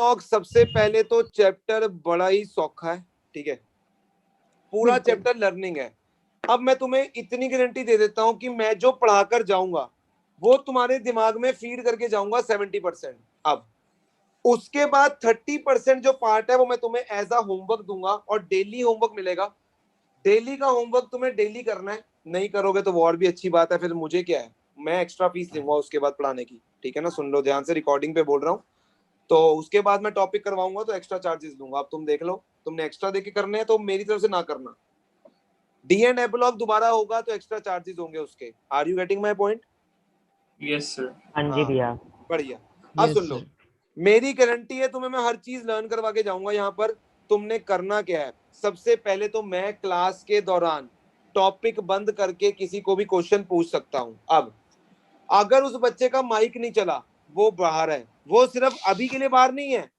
सबसे पहले तो चैप्टर बड़ा ही सौखा है, ठीक है, पूरा चैप्टर लर्निंग है। अब मैं तुम्हें इतनी गारंटी दे देता हूं कि मैं जो पढ़ाकर जाऊंगा वो तुम्हारे दिमाग में फीड करके जाऊंगा 70%। अब उसके बाद 30% जो पार्ट है वो मैं तुम्हें एज अ होमवर्क दूंगा, और डेली होमवर्क मिलेगा। डेली का होमवर्क तुम्हें डेली करना है, नहीं करोगे तो वो और भी अच्छी बात है, फिर मुझे क्या है, मैं एक्स्ट्रा फीस लूंगा उसके बाद पढ़ाने की, ठीक है ना। सुन लो ध्यान से, रिकॉर्डिंग पे बोल रहा हूँ। तो उसके बाद मैं टॉपिक करवाऊंगा तो एक्स्ट्रा चार्जेस दूंगा। अब तुम देख लो, तुमने एक्स्ट्रा देके करने हैं तो मेरी तरफ से ना करना। डी एंड ए ब्लॉक दोबारा होगा तो एक्स्ट्रा चार्जेस होंगे उसके। Are you getting my point? Yes sir. हाँ जी भैया। बढ़िया। अब सुन लो, मेरी गारंटी है तुम्हें मैं हर चीज लर्न करवा के जाऊंगा यहाँ पर। तुमने करना क्या है, सबसे पहले तो मैं क्लास के दौरान टॉपिक बंद करके किसी को भी क्वेश्चन पूछ सकता हूँ। अब अगर उस बच्चे का माइक नहीं चला, वो बाहर है, वो सिर्फ अभी के लिए बाहर नहीं है,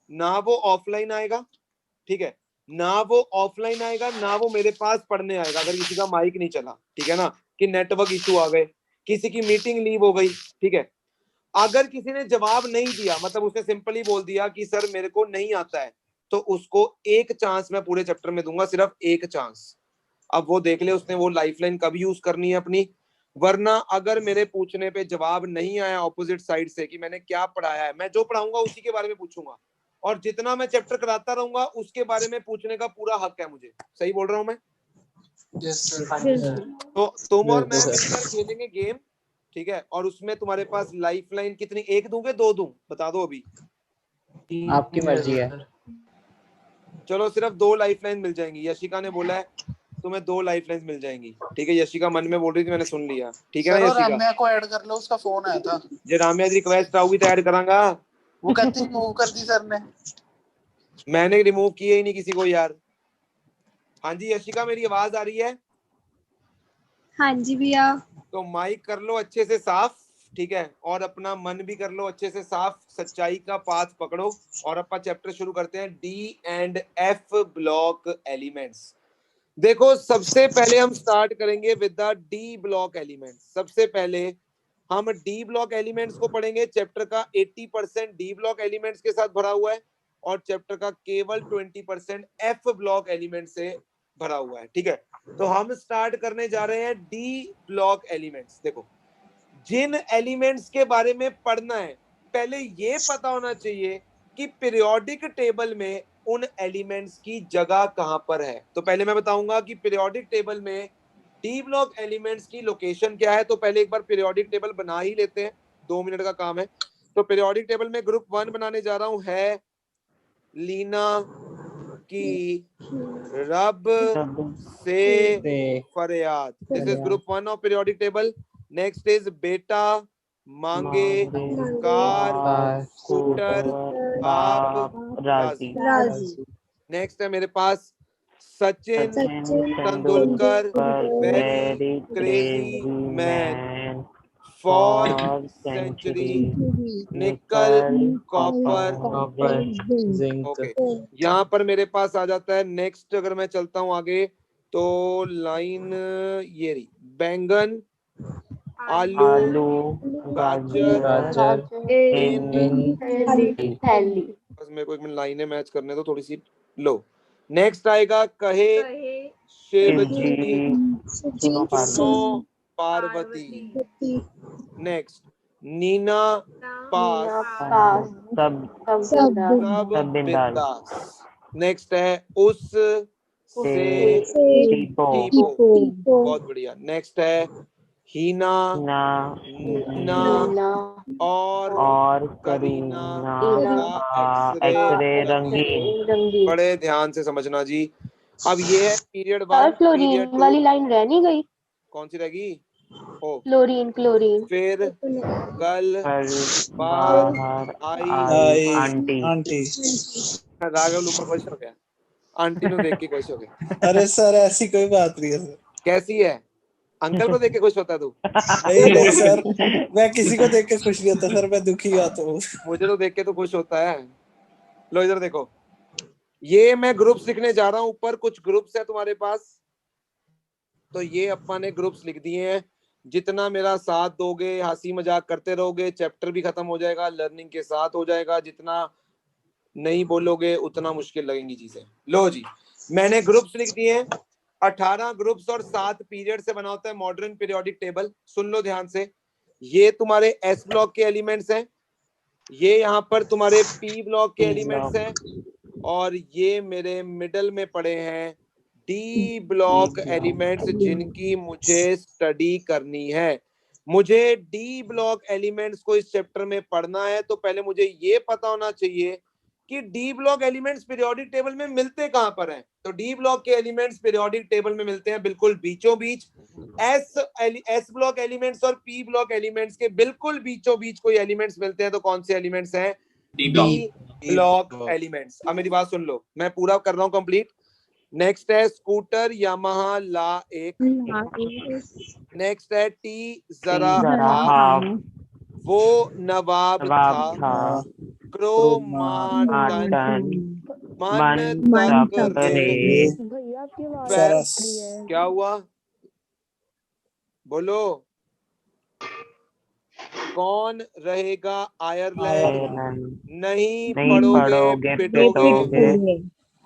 ना वो ऑफलाइन आएगा, ठीक है, ना वो ऑफलाइन आएगा, ना वो मेरे पास पढ़ने आएगा अगर किसी का माइक नहीं चला, ठीक है ना, कि नेटवर्क इशू आ गए, किसी की मीटिंग लीव हो गई, ठीक है। अगर किसी ने जवाब नहीं दिया, मतलब उसने सिंपली बोल दिया कि सर मेरे को नहीं आता है, तो उसको एक चांस मैं पूरे चैप्टर में दूंगा, सिर्फ एक चांस। अब वो देख ले उसने वो लाइफलाइन कब यूज करनी है अपनी। वरना अगर मेरे पूछने पे जवाब नहीं आया ऑपोजिट साइड से कि मैंने क्या पढ़ाया है, मैं जो पढ़ाऊंगा उसी के बारे में पूछूंगा, और जितना मैं चैप्टर कराता रहूंगा उसके बारे में पूछने का पूरा हक है मुझे। सही बोल रहा हूँ मैं? Yes sir. तो तुम और मैं मिलकर खेलेंगे गेम, ठीक है, और उसमें तुम्हारे पास लाइफलाइन कितनी, एक दूंगे दो दूं, बता दो अभी। आपकी मर्जी है। चलो सिर्फ 2 लाइफलाइन मिल जाएंगी, यशिका ने बोला है तुम्हें 2 लाइफलाइन मिल जाएंगी, ठीक है। यशिका मन में बोल रही थी, मैंने सुन लिया, ठीक है ना सर, यशिका? राम्या को ऐड कर लो, उसका फोन आया था। जे राम्या जी रिक्वेस्ट आऊगी तो ऐड करांगा। वो कहती रिमूव कर दी सर ने। मैंने रिमूव किए ही नहीं किसी को यार। हाँ जी यशिका, मेरी आवाज आ रही है? हाँ जी भैया। तो माइक कर लो अच्छे से साफ, ठीक है, और अपना मन भी कर लो अच्छे से साफ, सच्चाई का पाथ पकड़ो, और अपना चैप्टर शुरू करते हैं, D and F block elements. देखो सबसे पहले हम स्टार्ट करेंगे with the D block elements. सबसे पहले हम डी ब्लॉक एलिमेंट्स को पढ़ेंगे। चैप्टर का 80% डी ब्लॉक एलिमेंट्स के साथ भरा हुआ है, और चैप्टर का केवल 20% एफ ब्लॉक एलिमेंट से भरा हुआ है, ठीक है। तो हम स्टार्ट करने जा रहे हैं डी ब्लॉक एलिमेंट्स। देखो, जिन एलिमेंट्स के बारे में पढ़ना है, पहले ये पता होना चाहिए कि पीरियोडिक टेबल में उन एलिमेंट्स की जगह कहां पर है। तो पहले मैं बताऊंगा कि पीरियोडिक टेबल में डी ब्लॉक एलिमेंट्स की लोकेशन क्या है। तो पहले एक बार पीरियोडिक टेबल बना ही लेते हैं, 2 मिनट का काम है। तो पीरियोडिक टेबल में ग्रुप 1 बनाने जा रहा हूं, है लीना की रब से फरियाद। This is group 1 of periodic table. Next is बेटा मांगे कार स्कूटर बाप राजी। नेक्स्ट है मेरे पास Sachin Tendulkar very crazy man for century nickel copper okay. यहाँ पर मेरे पास आ जाता है नेक्स्ट। अगर मैं चलता हूँ आगे तो लाइन ये रही, बैंगन आलू गाजर बस मेरे को एक मिनट लाइनें मैच करने दो थोड़ी सी। लो नेक्स्ट आएगा कहे शिव जी सुनो पार्वती। नेक्स्ट नीना पास सब बिंदास। नेक्स्ट है उस से टीपो, बहुत बढ़िया। नेक्स्ट है हीना नीना और करीना का एक्सरे रंगीन। बड़े ध्यान से समझना जी। अब ये है पीरियड 1 पीरियड 2 वाली लाइन रह नहीं गई। कौन सी रहेगी? ओ क्लोरीन। फिर कल बाहर आई आंटी। राघव ऊपर खुश हो गया, आंटी को देख के खुश हो गया। अरे सर ऐसी कोई बात नहीं है सर। कैसी है? अंकल को देख के खुश होता है तू? नहीं सर, मैं किसी को देख के खुश नहीं होता सर, मैं दुखी होता हूँ। मुझे तो देख के तो खुश होता है। लो इधर देखो, ये मैं ग्रुप्स लिखने जा रहा हूँ। ऊपर कुछ ग्रुप्स है तुम्हारे पास, तो ये अपा ने ग्रुप्स लिख दिए हैं। जितना मेरा साथ दोगे, हंसी मजाक करते रहोगे, चैप्टर भी खत्म हो जाएगा, लर्निंग के साथ हो जाएगा। जितना नहीं बोलोगे उतना मुश्किल लगेंगी चीजें। लो जी, मैंने ग्रुप्स लिख दिए हैं, 18 ग्रुप्स और 7 पीरियड से बना होता है मॉडर्न पीरियोडिक टेबल। सुन लो ध्यान से, ये तुम्हारे एस ब्लॉक के एलिमेंट्स हैं, ये यहाँ पर तुम्हारे पी ब्लॉक के एलिमेंट्स हैं, और ये मेरे मिडल में पड़े हैं डी ब्लॉक एलिमेंट्स, जिनकी मुझे स्टडी करनी है। मुझे डी ब्लॉक एलिमेंट्स को इस चैप्टर में पढ़ना है, तो पहले मुझे ये पता होना चाहिए कि D block elements periodic table में मिलते कहां पर हैं। तो डी ब्लॉक के एलिमेंट्स पीरियोडिक टेबल में मिलते हैं बिल्कुल बीचों बीच। एस ब्लॉक एलिमेंट्स और पी ब्लॉक एलिमेंट्स के बिल्कुल बीचों बीच कोई एलिमेंट्स मिलते हैं, तो कौन से एलिमेंट्स हैं? D block elements. अब मेरी बात सुन लो, मैं पूरा कर रहा हूं कंप्लीट। नेक्स्ट है स्कूटर यामाहा ला एक, नेक्स्ट है टी जरा हाफ, वो नवाब था, क्रोमाटन, मन तक रेस। क्या हुआ बोलो? कौन रहेगा आयरलैंड? नहीं पढ़ोगे पिटोगे।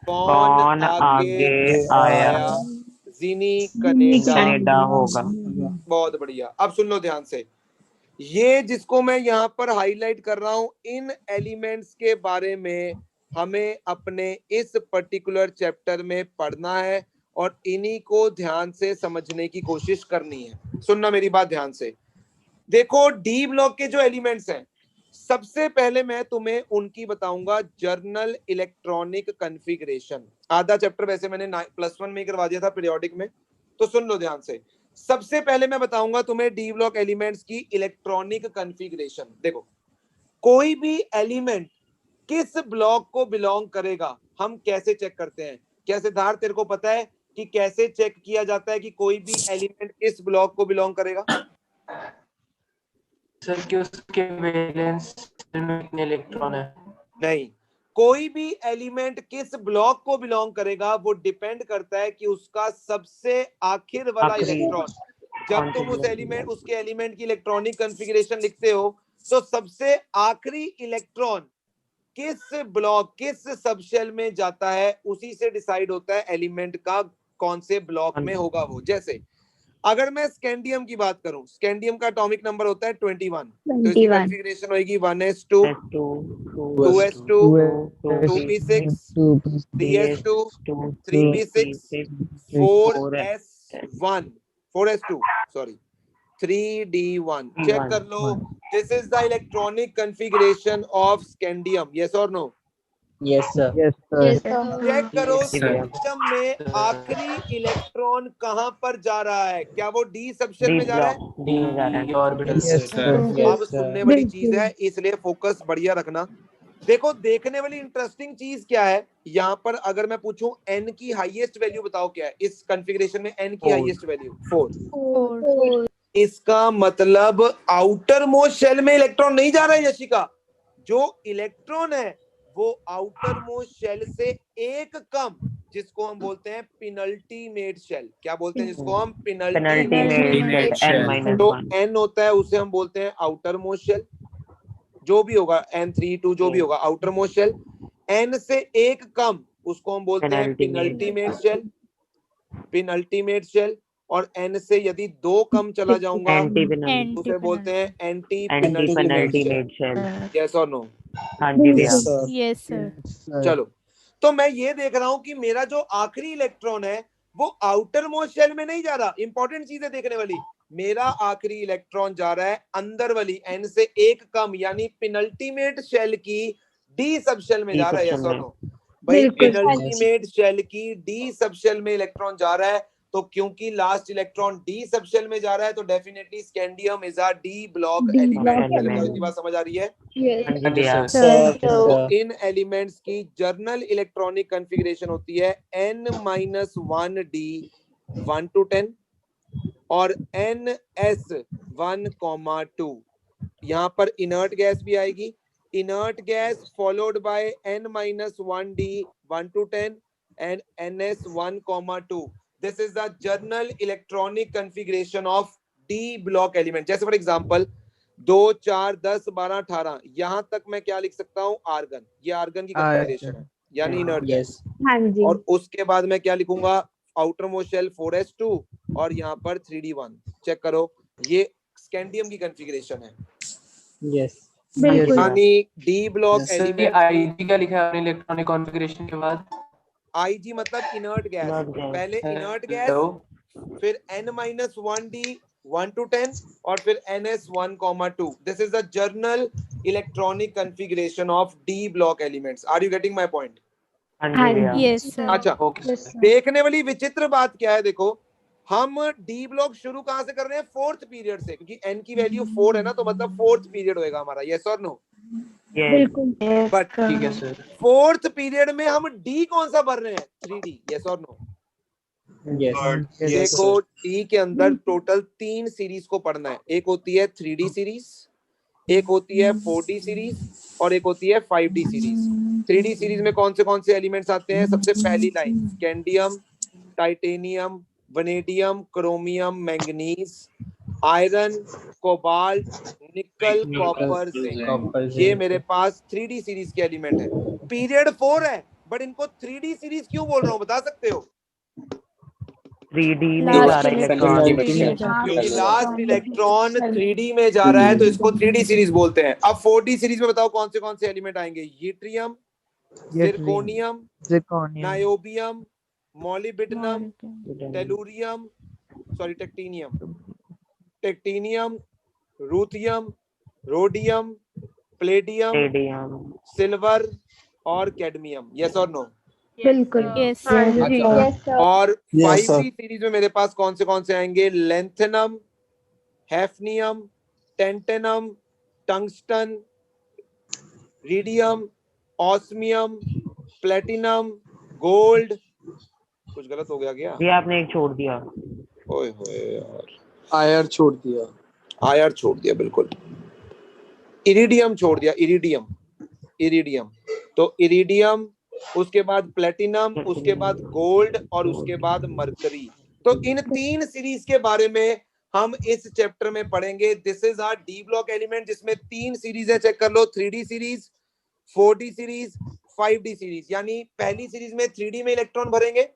कौन आगे आया? जीनी कनाडा होगा। बहुत बढ़िया। अब सुन लो ध्यान से, ये जिसको मैं यहाँ पर हाईलाइट कर रहा हूं, इन एलिमेंट्स के बारे में हमें अपने इस पर्टिकुलर चैप्टर में पढ़ना है और इन्हीं को ध्यान से समझने की कोशिश करनी है। सुनना मेरी बात ध्यान से। देखो, डी ब्लॉक के जो एलिमेंट्स हैं, सबसे पहले मैं तुम्हें उनकी बताऊंगा जर्नल इलेक्ट्रॉनिक कॉन्फ़िगरेशन। आधा चैप्टर वैसे मैंने +1 में करवा दिया था पीरियोडिक में, तो सुन लो ध्यान से। सबसे पहले मैं बताऊंगा तुम्हें डी ब्लॉक एलिमेंट्स की इलेक्ट्रॉनिक कॉन्फ़िगरेशन। देखो, कोई भी एलिमेंट किस ब्लॉक को बिलोंग करेगा हम कैसे चेक करते हैं? क्या सिद्धार्थ तेरे को पता है कि कैसे चेक किया जाता है कि कोई भी एलिमेंट किस ब्लॉक को बिलोंग करेगा? सर कि उसके वैलेंस में कितने इलेक्ट्रॉन है? नहीं, कोई भी एलिमेंट किस ब्लॉक को बिलोंग करेगा वो डिपेंड करता है कि उसका सबसे आखिर वाला इलेक्ट्रॉन, जब तुम उसके एलिमेंट की इलेक्ट्रॉनिक कॉन्फ़िगरेशन लिखते हो, तो सबसे आखिरी इलेक्ट्रॉन किस ब्लॉक, किस सबशेल में जाता है, उसी से डिसाइड होता है एलिमेंट का कौन से ब्लॉक में होगा वो। जैसे अगर मैं स्कैंडियम की बात करूं, स्कैंडियम का एटॉमिक नंबर होता है 21, तो इसकी कॉन्फ़िगरेशन होगी 1s2 2s2 2p6 3s2 3p6 4s2 sorry 3d1। Check कर लो, this is the electronic configuration of scandium. Yes और नो? Yes sir. चेक करो सिस्टम में आखिरी इलेक्ट्रॉन कहां पर जा रहा है। क्या वो डी सबशेल में जा रहा है? डी में जा रहा है, ऑर्बिटल से। अब सुनने वाली चीज है, इसलिए फोकस बढ़िया रखना। देखो, देखने वाली इंटरेस्टिंग चीज क्या है यहाँ पर, अगर मैं पूछूं n की हाईएस्ट वैल्यू बताओ क्या है इस कॉन्फ़िगरेशन में? n की हाईएस्ट वैल्यू 4। इसका मतलब आउटर मोस्ट शेल में इलेक्ट्रॉन नहीं जा रहा है यशिका। जो इलेक्ट्रॉन है वो आउटर मोस्ट शेल से एक कम, जिसको हम बोलते हैं पेनल्टीमेट शेल। क्या बोलते हैं जिसको हम? Penultimate shell. तो n होता है उसे हम बोलते हैं आउटर मोस्ट शेल, जो भी होगा n32 जो भी होगा आउटर मोस्ट शेल। n से एक कम उसको हम बोलते हैं पेनल्टीमेट शेल, पेनल्टीमेट शेल। और n से यदि 2 कम चला जाऊंगा उसे बोलते हैं एंटी पेनल्टीमेट शेल। यस और नो? हाँ जी भैया। Yes sir. चलो, तो मैं ये देख रहा हूं कि मेरा जो आखिरी इलेक्ट्रॉन है वो आउटर मोस्ट शेल में नहीं जा रहा। इंपॉर्टेंट चीज है देखने वाली, मेरा आखिरी इलेक्ट्रॉन जा रहा है अंदर वाली n से एक कम यानी पेनल्टीमेट शेल की डी सबशेल में जा रहा है। यस और नो? भाई, पेनल्टीमेट शेल की डी सबशेल में इलेक्ट्रॉन जा रहा है, तो क्योंकि लास्ट इलेक्ट्रॉन डी सबशेल में जा रहा है तो definitely scandium is a D block element. बात समझ आ रही है? तो इन एलिमेंट्स की जर्नल इलेक्ट्रॉनिक कॉन्फ़िगरेशन होती है n-1d 1 to 10 और ns1,2। यहाँ पर इनर्ट गैस भी आएगी, inert gas followed by n-1d 1 to 10 and ns1,2। This is the general electronic configuration of D block element. जैसे फॉर एग्जांपल 2 4 10 12 18 यहाँ तक मैं क्या लिख सकता हूँ, आर्गन। ये आर्गन की कॉन्फ़िगरेशन है, यानी इनर्ट गैस। हाँ जी। और उसके बाद मैं क्या लिखूंगा, आउटर मोस्ट शेल 4s2 और यहाँ पर 3d1। चेक करो, ये स्कैंडियम की कॉन्फ़िगरेशन है। यस बिल्कुल। यानी D block Yes. Element, IG क्या लिखा है आपने इलेक्ट्रॉनिक कॉन्फ़िगरेशन के बाद? आईजी मतलब इनर्ट गैस। पहले इनर्ट गैस, हेलो, फिर n-1d 1 to 10 और फिर ns1,2। This is the general electronic configuration of D block elements. Are you getting my point? हाँ जी। Yes, sir. अच्छा, ओके सर। देखने वाली विचित्र बात क्या है, देखो हम डी ब्लॉक शुरू कहां से कर रहे हैं, फोर्थ पीरियड से, क्योंकि n की वैल्यू 4 है ना, तो मतलब फोर्थ पीरियड होएगा हमारा। यस और नो? बिल्कुल। बट ठीक है सर। फोर्थ पीरियड में हम डी कौन सा भर रहे हैं, 3d। यस और नो? यस देखो डी के अंदर टोटल 3 सीरीज को पढ़ना है। एक होती है 3d सीरीज, एक होती है 4d सीरीज और एक होती है 5d सीरीज। 3d सीरीज में कौन से एलिमेंट्स आते हैं? सबसे पहली line scandium, titanium, vanadium, chromium, manganese, iron, cobalt, निकल, कॉपर, जिंक। ये मेरे पास 3d सीरीज के एलिमेंट है। पीरियड 4 है, बट इनको 3d सीरीज क्यों बोल रहा हूँ, बता सकते हो? 3D में जा रहा है इलेक्ट्रॉन। क्योंकि लास्ट इलेक्ट्रॉन 3d में जा रहा है, तो इसको 3d सीरीज बोलते हैं। अब 4d सीरीज में बताओ कौन से एलिमेंट आएंगे? Yttrium, zirconium, niobium, molybdenum, tellurium, sorry technetium, ruthenium, rhodium, palladium, silver और कैडमियम। यस और नो? बिल्कुल। Yes, हाँ sir. जी। अच्छा। Yes, sir. और Yes, sir. 5d सीरीज में मेरे पास कौन से आएंगे? Lanthanum, hafnium, tantalum, tungsten, rhenium, osmium, platinum, gold. कुछ गलत हो गया क्या? ये आपने एक छोड़ दिया। ओए होए यार, आयर छोड़ दिया। आयर छोड़ दिया, बिल्कुल इरिडियम छोड़ दिया, इरिडियम। तो इरिडियम, उसके बाद प्लेटिनम, उसके बाद गोल्ड और उसके बाद मरकरी। तो इन 3 सीरीज के बारे में हम इस चैप्टर में पढ़ेंगे। This is our D block element, जिसमें 3 सीरीज है, चेक कर लो। 3d series, 4d series, 5d series. यानी पहली सीरीज में 3d में इलेक्ट्रॉन भरेंगे,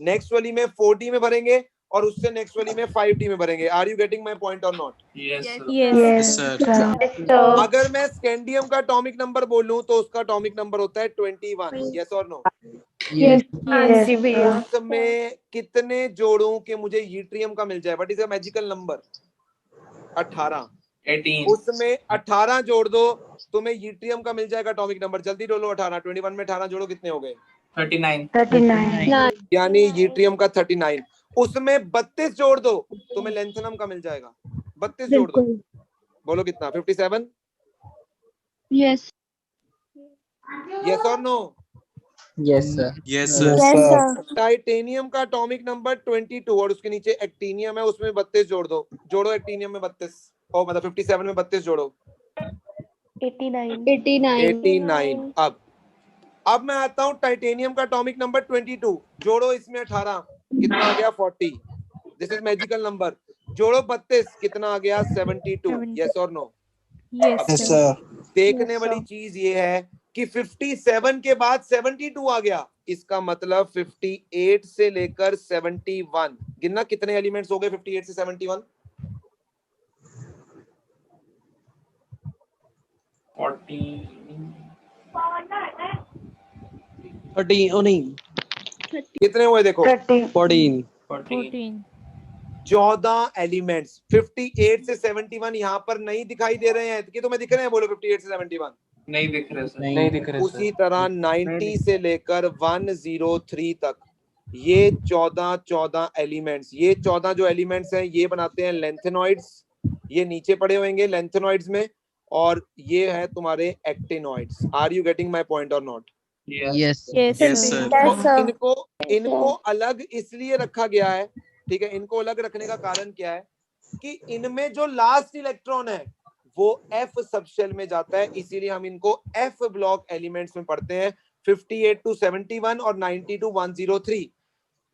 नेक्स्ट वाली में 4d में भरेंगे और उससे नेक्स्ट वाली में 5d में भरेंगे। Are you getting my point और नॉट? Yes, Yes, sir. अगर मैं स्कैंडियम का एटॉमिक नंबर बोलूं तो उसका एटॉमिक नंबर होता है 21। यस और नो? Yes. हाँ जी भैया। उसमें कितने जोड़ूं कि मुझे यूट्रियम का मिल जाए? What is a magical number? 18। 18। उसमें 18 जोड़ दो, तुम्हें यूट्रियम का मिल जाएगा एटॉमिक नंबर। जल्दी बोलो 18, 21 में 18 जोड़ो, कितने हो गए? 39। यानी यूट्रियम का 39। उसमें 32 जोड़ दो, तुम्हें लेंथेनम का मिल जाएगा। 32 जोड़ दो, बिल्कुल। बोलो कितना? 57। Yes. यस और no? Yes sir Yes, Yes, sir. Titanium का एटॉमिक नंबर 22 और उसके नीचे एक्टिनियम है, उसमें 32 जोड़ दो। जोड़ो एक्टिनियम में 32, ओ मतलब 57 में 32 जोड़ो। 89। अब मैं आता हूं टाइटेनियम का एटॉमिक नंबर 22, जोड़ो इसमें 18, कितना आ गया? 40। This is magical number. जोड़ो 32, कितना आ गया? 72। यस और no? Yes, yes sir. Sir देखने वाली चीज ये है कि 57 के बाद 72 आ गया। इसका मतलब 58 से लेकर 71, गिनना कितने एलिमेंट्स हो गए 58 से 71? 30 ओ नहीं कितने हुए देखो? 14 14. 14 एलिमेंट्स। 58 से 71 यहाँ पर नहीं दिखाई दे रहे हैं कि तुम्हें दिख रहे हैं? बोलो 58 से 71। नहीं दिख रहा सर। नहीं दिख रहे उसी सर। तरह 90 से लेकर 103 तक ये 14 एलिमेंट्स, ये 14 जो एलिमेंट्स हैं ये बनाते हैं लेंथेनॉइड्स। ये नीचे पड़े होंगे लेंथेनॉइड्स में, और ये है तुम्हारे actinoids. Are you getting my point और not? Yes Yes, Yes, sir. sir. Yes, sir. इनको अलग इसलिए रखा गया है, ठीक है? इनको अलग रखने का कारण क्या है कि इनमें जो लास्ट इलेक्ट्रॉन है वो F सबशेल में जाता है, इसीलिए हम इनको F ब्लॉक एलिमेंट्स में पढ़ते हैं। 58 to 71 और 90 to 103।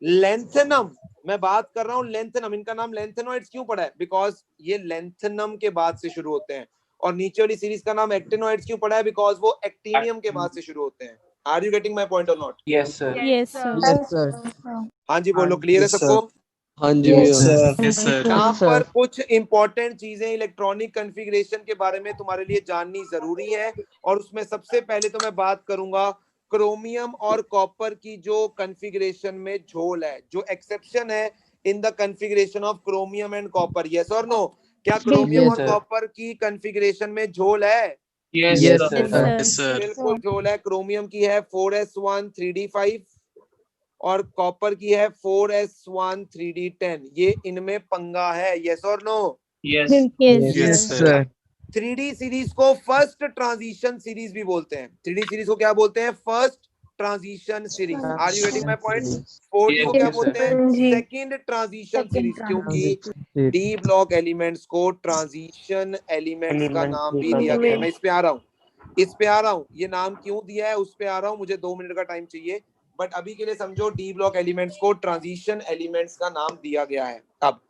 लेंथेनम मैं बात कर रहा हूँ लेंथनम, इनका नाम लेंथेनॉइड्स क्यों पड़ा है? बिकॉज ये लेंथनम के बाद से शुरू होते हैं। और नीचे वाली सीरीज का नाम एक्टिनॉइड्स क्यों पड़ा है? बिकॉज वो एक्टिनियम के बाद से शुरू होते हैं। Are you getting my point और not? Yes, sir. Yes, sir. Yes, sir. हाँ जी बोलो, क्लियर है Yes, सबको? हाँ जी Yes, भैया। sir. Yes, sir. यहाँ sir. पर कुछ इंपॉर्टेंट चीजें इलेक्ट्रॉनिक कॉन्फ़िगरेशन के बारे में तुम्हारे लिए जाननी जरूरी है, और उसमें सबसे पहले तो मैं बात करूंगा क्रोमियम और कॉपर की जो कॉन्फ़िगरेशन में झोल है, जो एक्सेप्शन है in the configuration of chromium and copper. Yes और नो? क्या क्रोमियम Yes, और sir. कॉपर की कॉन्फ़िगरेशन में झोल है? Yes, Yes, sir. sir. Yes, sir. बिल्कुल झोल है। क्रोमियम की है 4s1 3d5 और कॉपर की है 4s1 3d10। ये इनमें पंगा है। यस और no? Yes. Yes, Yes, sir. sir. 3D series को फर्स्ट ट्रांजिशन सीरीज भी बोलते हैं। 3D सीरीज को क्या बोलते हैं? First transition series. Are you getting my point? 4D को Yes, क्या sir. बोलते हैं? जी। सेकंड ट्रांजिशन सीरीज, क्योंकि Transition. डी ब्लॉक एलिमेंट्स को ट्रांजिशन एलिमेंट्स का Element नाम भी भी कहा दिया जाता गया है। है। मैं इस पे आ रहा हूँ, इस पे आ रहा हूँ। ये नाम क्यों दिया है उस पे आ रहा हूँ, मुझे 2 मिनट का टाइम चाहिए, बट अभी के लिए समझो डी ब्लॉक एलिमेंट्स को ट्रांजिशन एलिमेंट्स का नाम दिया गया है। अब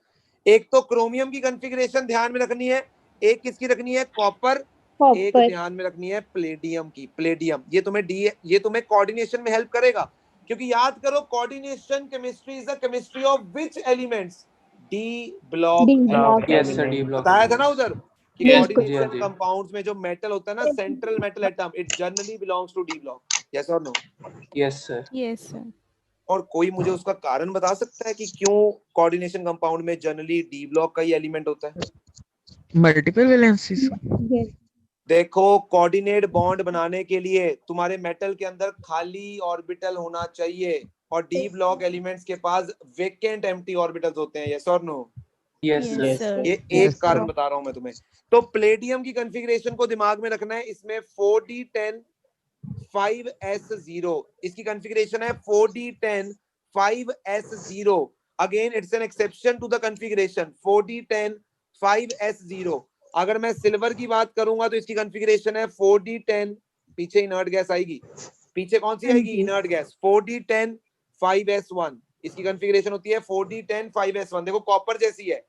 एक तो क्रोमियम की कॉन्फ़िगरेशन ध्यान में रखनी है, एक किसकी रखनी है? कॉपर। एक कॉपर। ध्यान में रखनी है प्लेडियम की। प्लेडियम ये तुम्हें कोऑर्डिनेशन में हेल्प करेगा, क्योंकि याद करो coordination chemistry is the chemistry of which elements? D block D elements. Block. Yes, sir. D block. बताया था ना उधर कि Yes, बिल्कुल। जी, कोऑर्डिनेशन जी। कंपाउंड्स में जो मेटल होता है ना, central metal atom, it generally belongs to D block. Yes और no? Yes, sir. Yes, sir. और कोई मुझे उसका कारण बता सकता है कि क्यों कोऑर्डिनेशन कंपाउंड में जनरली डी ब्लॉक का ही एलिमेंट होता है? Multiple valencies. Yes. देखो, कोऑर्डिनेट बॉन्ड बनाने के लिए तुम्हारे मेटल के अंदर खाली ऑर्बिटल होना चाहिए, और डी ब्लॉक एलिमेंट्स के पास वेकेंट एम्प्टी ऑर्बिटल्स होते हैं। यस और no? Yes, Yes, sir. sir. ये Yes, एक कारण sir. बता रहा हूं मैं तुम्हें। तो प्लेटियम की कॉन्फ़िगरेशन को दिमाग में रखना है। इसमें 4d10 5s0, इसकी कॉन्फ़िगरेशन है 4d10 5s0। Again it's an exception to the configuration 4d10 5s0। अगर मैं सिल्वर की बात करूंगा तो इसकी कॉन्फ़िगरेशन है 4d10, पीछे इनर्ट गैस आएगी, पीछे कौन सी आएगी? Inert gas. 4d10 5s1, इसकी कॉन्फ़िगरेशन होती है 4d10 5s1। देखो कॉपर जैसी है,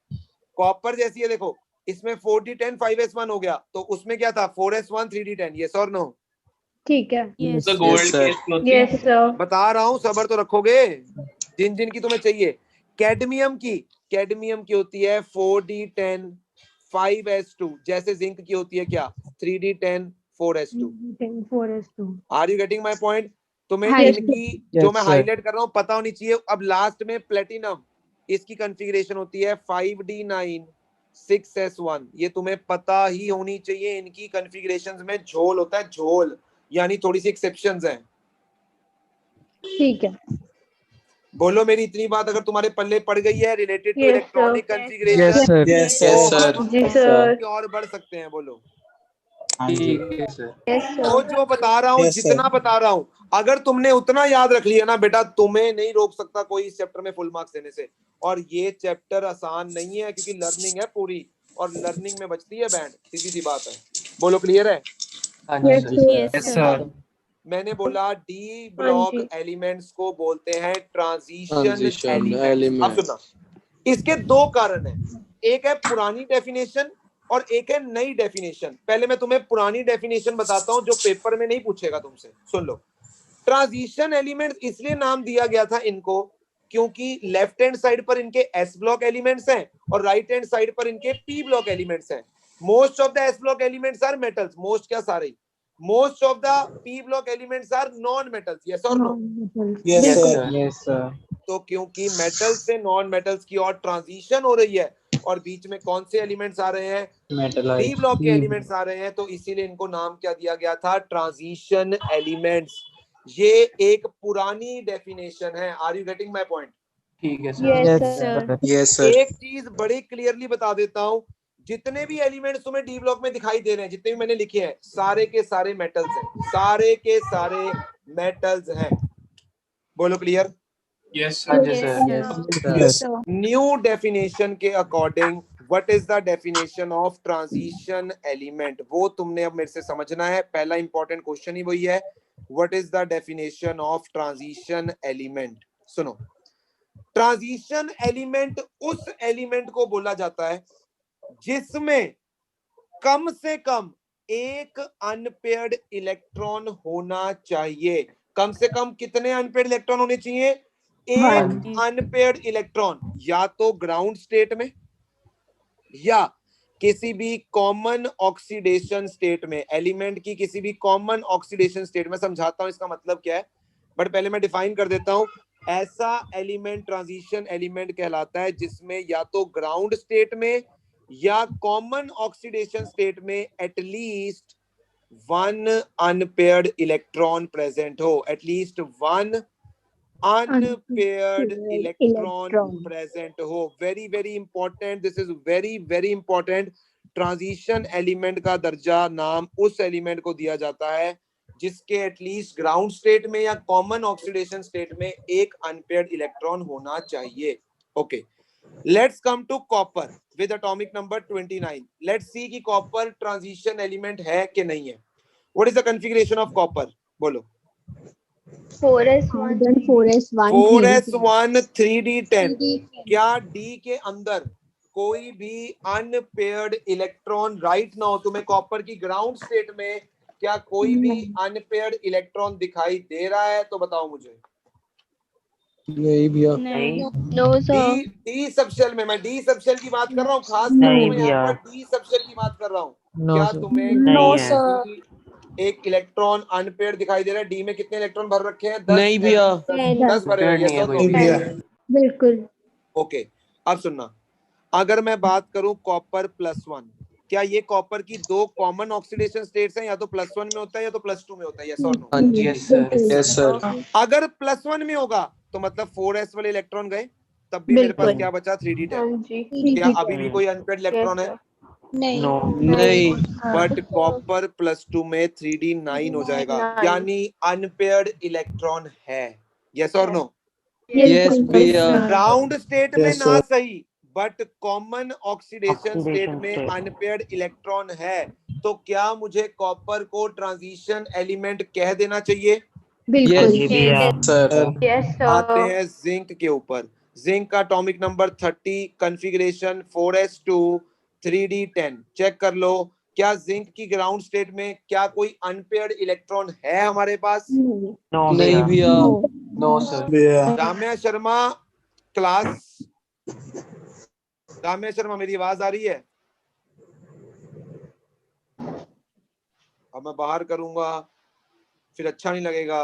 कॉपर जैसी है। देखो इसमें 4d10 5s1 हो गया, तो उसमें क्या था? 4s1 3d10। यस और नो? ठीक है। Yes, The sir. gold sir. case में होती है। Yes sir. बता रहा हूं, सबर तो रखोगे जिन जिन की तुम्हें चाहिए। कैडमियम की होती है 4d10 5s2, जैसे जिंक की होती है क्या? 3d10 4s2। 4s2। Are you getting my point? तुम्हें हाँ, इनकी जो Yes, मैं sir. हाईलाइट कर रहा हूं पता होनी चाहिए। अब लास्ट में प्लेटिनम, इसकी कॉन्फ़िगरेशन होती है 5d9 6s1। ये तुम्हें पता ही होनी चाहिए। इनकी कॉन्फ़िगरेशंस में झोल होता है, झोल, यानी थोड़ी सी एक्सेप्शंस हैं। ठीक है। बोलो मेरी इतनी बात अगर तुम्हारे पल्ले पड़ गई है related to Yes, electronic sir. Yes, configuration, sir. Yes, तो sir. हम जी सर। की और बढ़ सकते हैं। बोलो। ठीक है sir. यस तो सर। जो बता रहा हूँ, Yes, sir. जितना बता रहा हूँ, अगर तुमने उतना याद रख लिया ना बेटा, तुम्हें नहीं रोक सकता कोई इस चैप्टर में फुल मार्क्स देने से। और ये चैप्टर आसान नहीं है, क्योंकि लर्निंग है पूरी, और लर्निंग में बचती है बैंड। सीधी सी बात है। बोलो क्लियर है? हाँ जी Yes, sir. sir. Yes, sir. मैंने बोला डी ब्लॉक जी। एलिमेंट्स को बोलते हैं ट्रांजिशन Transition एलिमेंट्स। अब element. सुनना, इसके 2 कारण हैं, एक है पुरानी डेफिनेशन और एक है नई डेफिनेशन। पहले मैं तुम्हें पुरानी डेफिनेशन बताता हूं, जो पेपर में नहीं पूछेगा तुमसे। सुन लो। ट्रांजिशन एलिमेंट्स इसलिए नाम दिया गया था इनको, क्योंकि लेफ्ट हैंड साइड पर इनके एस ब्लॉक एलिमेंट्स हैं और राइट हैंड साइड पर इनके पी ब्लॉक एलिमेंट्स हैं। Most of the S block elements are metals, most क्या सारे, most of the P block elements are non metals. Yes और no? Yes, Yes, sir. sir. Yes, sir. तो क्योंकि metal से non metals की ओर transition हो रही है, और बीच में कौन से एलिमेंट्स आ रहे हैं? Metallized. डी ब्लॉक के एलिमेंट्स आ रहे हैं, तो इसीलिए इनको नाम क्या दिया गया था? Transition elements. ये एक पुरानी डेफिनेशन है। Are you getting my point? ठीक है sir. Yes, Yes, sir. sir. Yes, sir. एक चीज बड़ी क्लियरली बता देता हूं, जितने भी एलिमेंट्स तुम्हें डी ब्लॉक में दिखाई दे रहे हैं, जितने भी मैंने लिखे हैं, सारे के सारे मेटल्स हैं, सारे के सारे मेटल्स हैं। बोलो क्लियर? Yes sir. हाँ जी Yes, sir. sir. Yes. New definition के according what is the definition of transition element, वो तुमने अब मेरे से समझना है। पहला इंपॉर्टेंट क्वेश्चन ही वही है, what is the definition of transition element. सुनो, ट्रांजिशन एलिमेंट उस एलिमेंट को बोला जाता है जिसमें कम से कम एक अनपेयर्ड इलेक्ट्रॉन होना चाहिए। कम से कम कितने अनपेयर्ड इलेक्ट्रॉन होने चाहिए? एक अनपेयर्ड इलेक्ट्रॉन, या तो ग्राउंड स्टेट में या किसी भी कॉमन ऑक्सीडेशन स्टेट में। एलिमेंट की किसी भी कॉमन ऑक्सीडेशन स्टेट में, समझाता हूं इसका मतलब क्या है, बट पहले मैं डिफाइन कर देता हूं। ऐसा एलिमेंट ट्रांजिशन एलिमेंट कहलाता है जिसमें या तो ग्राउंड स्टेट में या कॉमन ऑक्सीडेशन स्टेट में at least one unpaired electron present हो, at least one unpaired electron present हो। very very important, this is very very important। Transition element का दर्जा नाम उस एलिमेंट को दिया जाता है जिसके एटलीस्ट ग्राउंड स्टेट में या कॉमन ऑक्सीडेशन स्टेट में एक अनपेयर्ड इलेक्ट्रॉन होना चाहिए। Okay, let's come to copper with atomic number 29। Let's see कि कॉपर ट्रांजिशन एलिमेंट है कि नहीं है। What is the configuration of copper? बोलो। 4s1 4s1 3d10। क्या डी के अंदर कोई भी अनपेयर्ड इलेक्ट्रॉन राइट नाउ तुम्हें कॉपर की ग्राउंड स्टेट में क्या कोई भी अनपेयर्ड इलेक्ट्रॉन दिखाई दे रहा है? तो बताओ मुझे। यही भैया। नहीं। No sir. डी सबशेल में, मैं डी सबशेल की बात कर रहा हूँ, खास नहीं कर यहाँ भैया। पर डी सबशेल की बात कर रहा हूँ। No, क्या sir. तुम्हें नहीं है। एक इलेक्ट्रॉन अनपेयर्ड दिखाई दे रहा है? डी में कितने इलेक्ट्रॉन भर रखे हैं? 10 नहीं भैया। 10 भरे हुए हैं। नहीं है yes or no? कोई। भैया। बिल्कुल। ओके, अब सुनना, अगर मैं बात करूं कॉपर +1, क्या ये कॉपर की दो कॉमन ऑक्सीडेशन स्टेट्स हैं? या तो +1 में होता है या तो +2 में होता है। यस और no? Yes, sir. Yes, sir. अगर +1 में होगा तो मतलब 4s वाले इलेक्ट्रॉन गए, तब भी मेरे पास बिल्कुल। क्या बचा? 3d10। जी। क्या अभी भी कोई अनपेयर्ड इलेक्ट्रॉन है? नो। नहीं। बट कॉपर +2 में 3d9 हो जाएगा, यानी अनपेयर्ड इलेक्ट्रॉन है। यस और नो? Yes, भैया। ग्राउंड स्टेट में Yes, ना sir. सही, बट कॉमन ऑक्सीडेशन स्टेट में state। अनपेयर्ड इलेक्ट्रॉन है, तो क्या मुझे कॉपर को ट्रांजिशन एलिमेंट कह देना चाहिए? बिल्कुल। जी भैया। Sir. आते हैं जिंक के ऊपर। जिंक का atomic number 30, configuration 4s2 3d10। Check कर लो, क्या जिंक की ग्राउंड स्टेट में क्या कोई अनपेयर्ड इलेक्ट्रॉन है हमारे पास? नो नहीं भैया। भैया। No, sir. Ramya Sharma class, Ramya Sharma मेरी आवाज आ रही है? अब मैं बाहर करूंगा फिर अच्छा नहीं लगेगा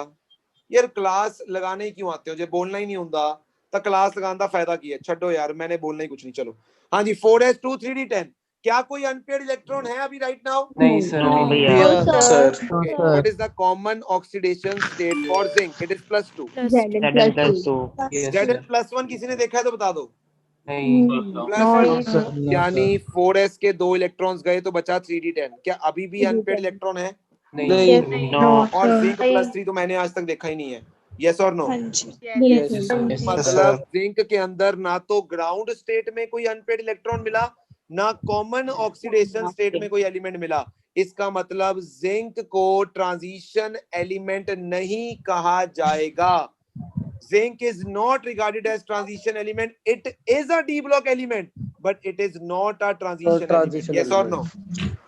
यार। क्लास लगाने ही क्यों आते हो? जो बोलना ही नहीं होता तो क्लास लगाने का फायदा की है। छो यार, मैंने बोलना ही कुछ नहीं। चलो हाँ जी, 4s2 3d10। क्या कोई अनपेयर्ड इलेक्ट्रॉन है अभी राइट नाउ? नहीं, sir. नो नहीं। भैया। भैया। Sir. What is the common oxidation state for zinc? It is +2। ZN+2। Yes, Zn sir. +1 किसी ने देखा है तो बता दो। नहीं। +2, No, यानी sir. 4s के 2 इलेक्ट्रॉन्स गए तो बचा 3d10। क्या अभी भी अनपेयर्ड इलेक्ट्रॉन है? नहीं। नो। और जिंक +3 तो मैंने आज तक देखा ही नहीं है। यस और नो? Yes, sir. मतलब जिंक के अंदर ना तो ग्राउंड स्टेट में कोई अनपेयर्ड इलेक्ट्रॉन मिला, ना कॉमन ऑक्सीडेशन स्टेट में कोई एलिमेंट मिला। इसका मतलब जिंक को ट्रांजिशन एलिमेंट नहीं कहा जाएगा। Zinc is not regarded as transition element. It is a d block element, but it is not a transition element. Yes or no?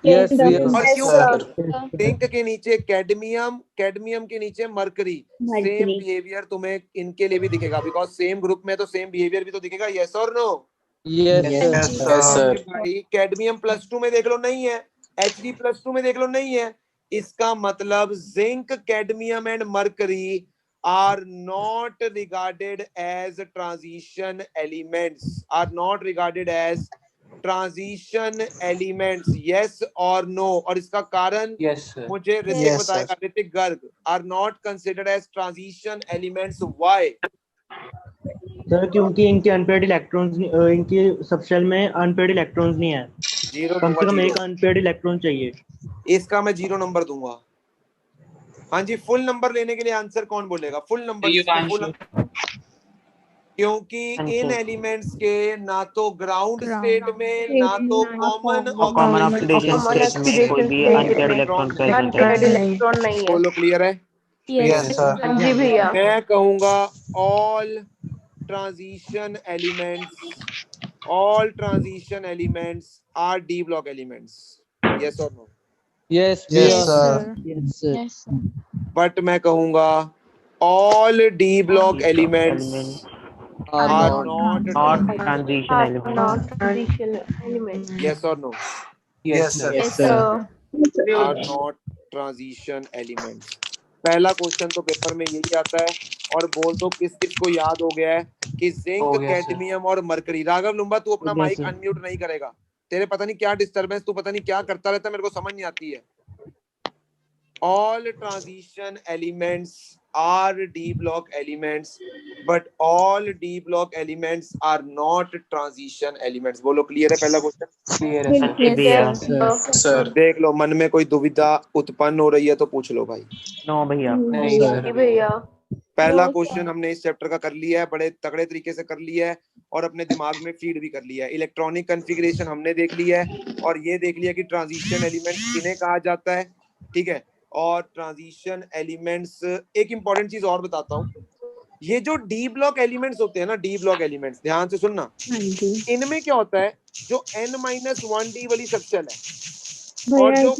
Yes, भैया। और क्यों? Sir. जिंक के नीचे कैडमियम, कैडमियम के नीचे मरकरी। सेम बिहेवियर तुम्हें इनके लिए भी दिखेगा, बिकॉज सेम ग्रुप में तो सेम बिहेवियर भी तो दिखेगा। यस और नो? Yes, yes, sir. भाई कैडमियम +2 में देख लो नहीं है, Hd +2 में देख लो नहीं है। इसका मतलब zinc, cadmium and mercury are not regarded as transition elements, are not regarded as transition elements. Yes or no? और इसका कारण Yes, sir. मुझे ऋतिक Yes, बताएगा। sir. Hrithik Garg are not considered as transition elements. Why? Sir क्योंकि इनके unpaired electrons, इनकी subshell में unpaired electrons नहीं है। जीरो कम से कम दूंगा, एक अनपेयर्ड इलेक्ट्रॉन चाहिए। इसका मैं 0 नंबर दूंगा। हाँ जी, फुल नंबर लेने के लिए आंसर कौन बोलेगा? Full number. फुल, क्योंकि इन एलिमेंट्स के ना तो ग्राउंड स्टेट में ना तो कॉमन कॉमन ऑक्सीडेशन स्टेट में कोई भी अनपेयर्ड इलेक्ट्रॉन प्रेजेंट है। बोलो क्लियर है? Yes, sir. मैं कहूंगा all transition elements are D block elements. Yes or no? Yes Yes, Yes, sir. sir. Yes sir. Yes, sir. But मैं कहूंगा all D block elements are are not not transition elements. transition element. Yes or no? Yes, sir. Yes Yes sir. sir. Are not transition elements. पहला question तो paper में यही आता है। और बोल दो किस किस को याद हो गया है कि जिंक, हो गया, सर। कैडमियम और मरकरी। राघव लुम्बा तू अपना हो गया, माइक सर। अनम्यूट नहीं करेगा। तेरे पता नहीं क्या डिस्टरबेंस, तू पता नहीं क्या करता रहता है, मेरे को समझ नहीं आती है। All transition elements are D block elements, but all D block elements are not transition elements. बोलो क्लियर है पहला क्वेश्चन? क्लियर है सर। Yes, भैया sir. सर देख लो मन में कोई दुविधा उत्पन्न हो रही है तो पूछ लो भाई। नो भैया नहीं सर। भैया पहला No, क्वेश्चन हमने इस चैप्टर का कर लिया है, बड़े तगड़े तरीके से कर लिया है और अपने दिमाग में फीड भी कर लिया है। इलेक्ट्रॉनिक कॉन्फ़िगरेशन हमने देख लिया है और ये देख लिया कि ट्रांजिशन एलिमेंट्स किन्हें कहा जाता है। ठीक है, और ट्रांजिशन एलिमेंट्स, एक इंपॉर्टेंट चीज और बताता हूँ, ये जो डी ब्लॉक एलिमेंट्स होते हैं ना, डी ब्लॉक एलिमेंट्स, ध्यान से सुनना, इनमें क्या होता है, जो n-1d वाली सबशेल है और जो,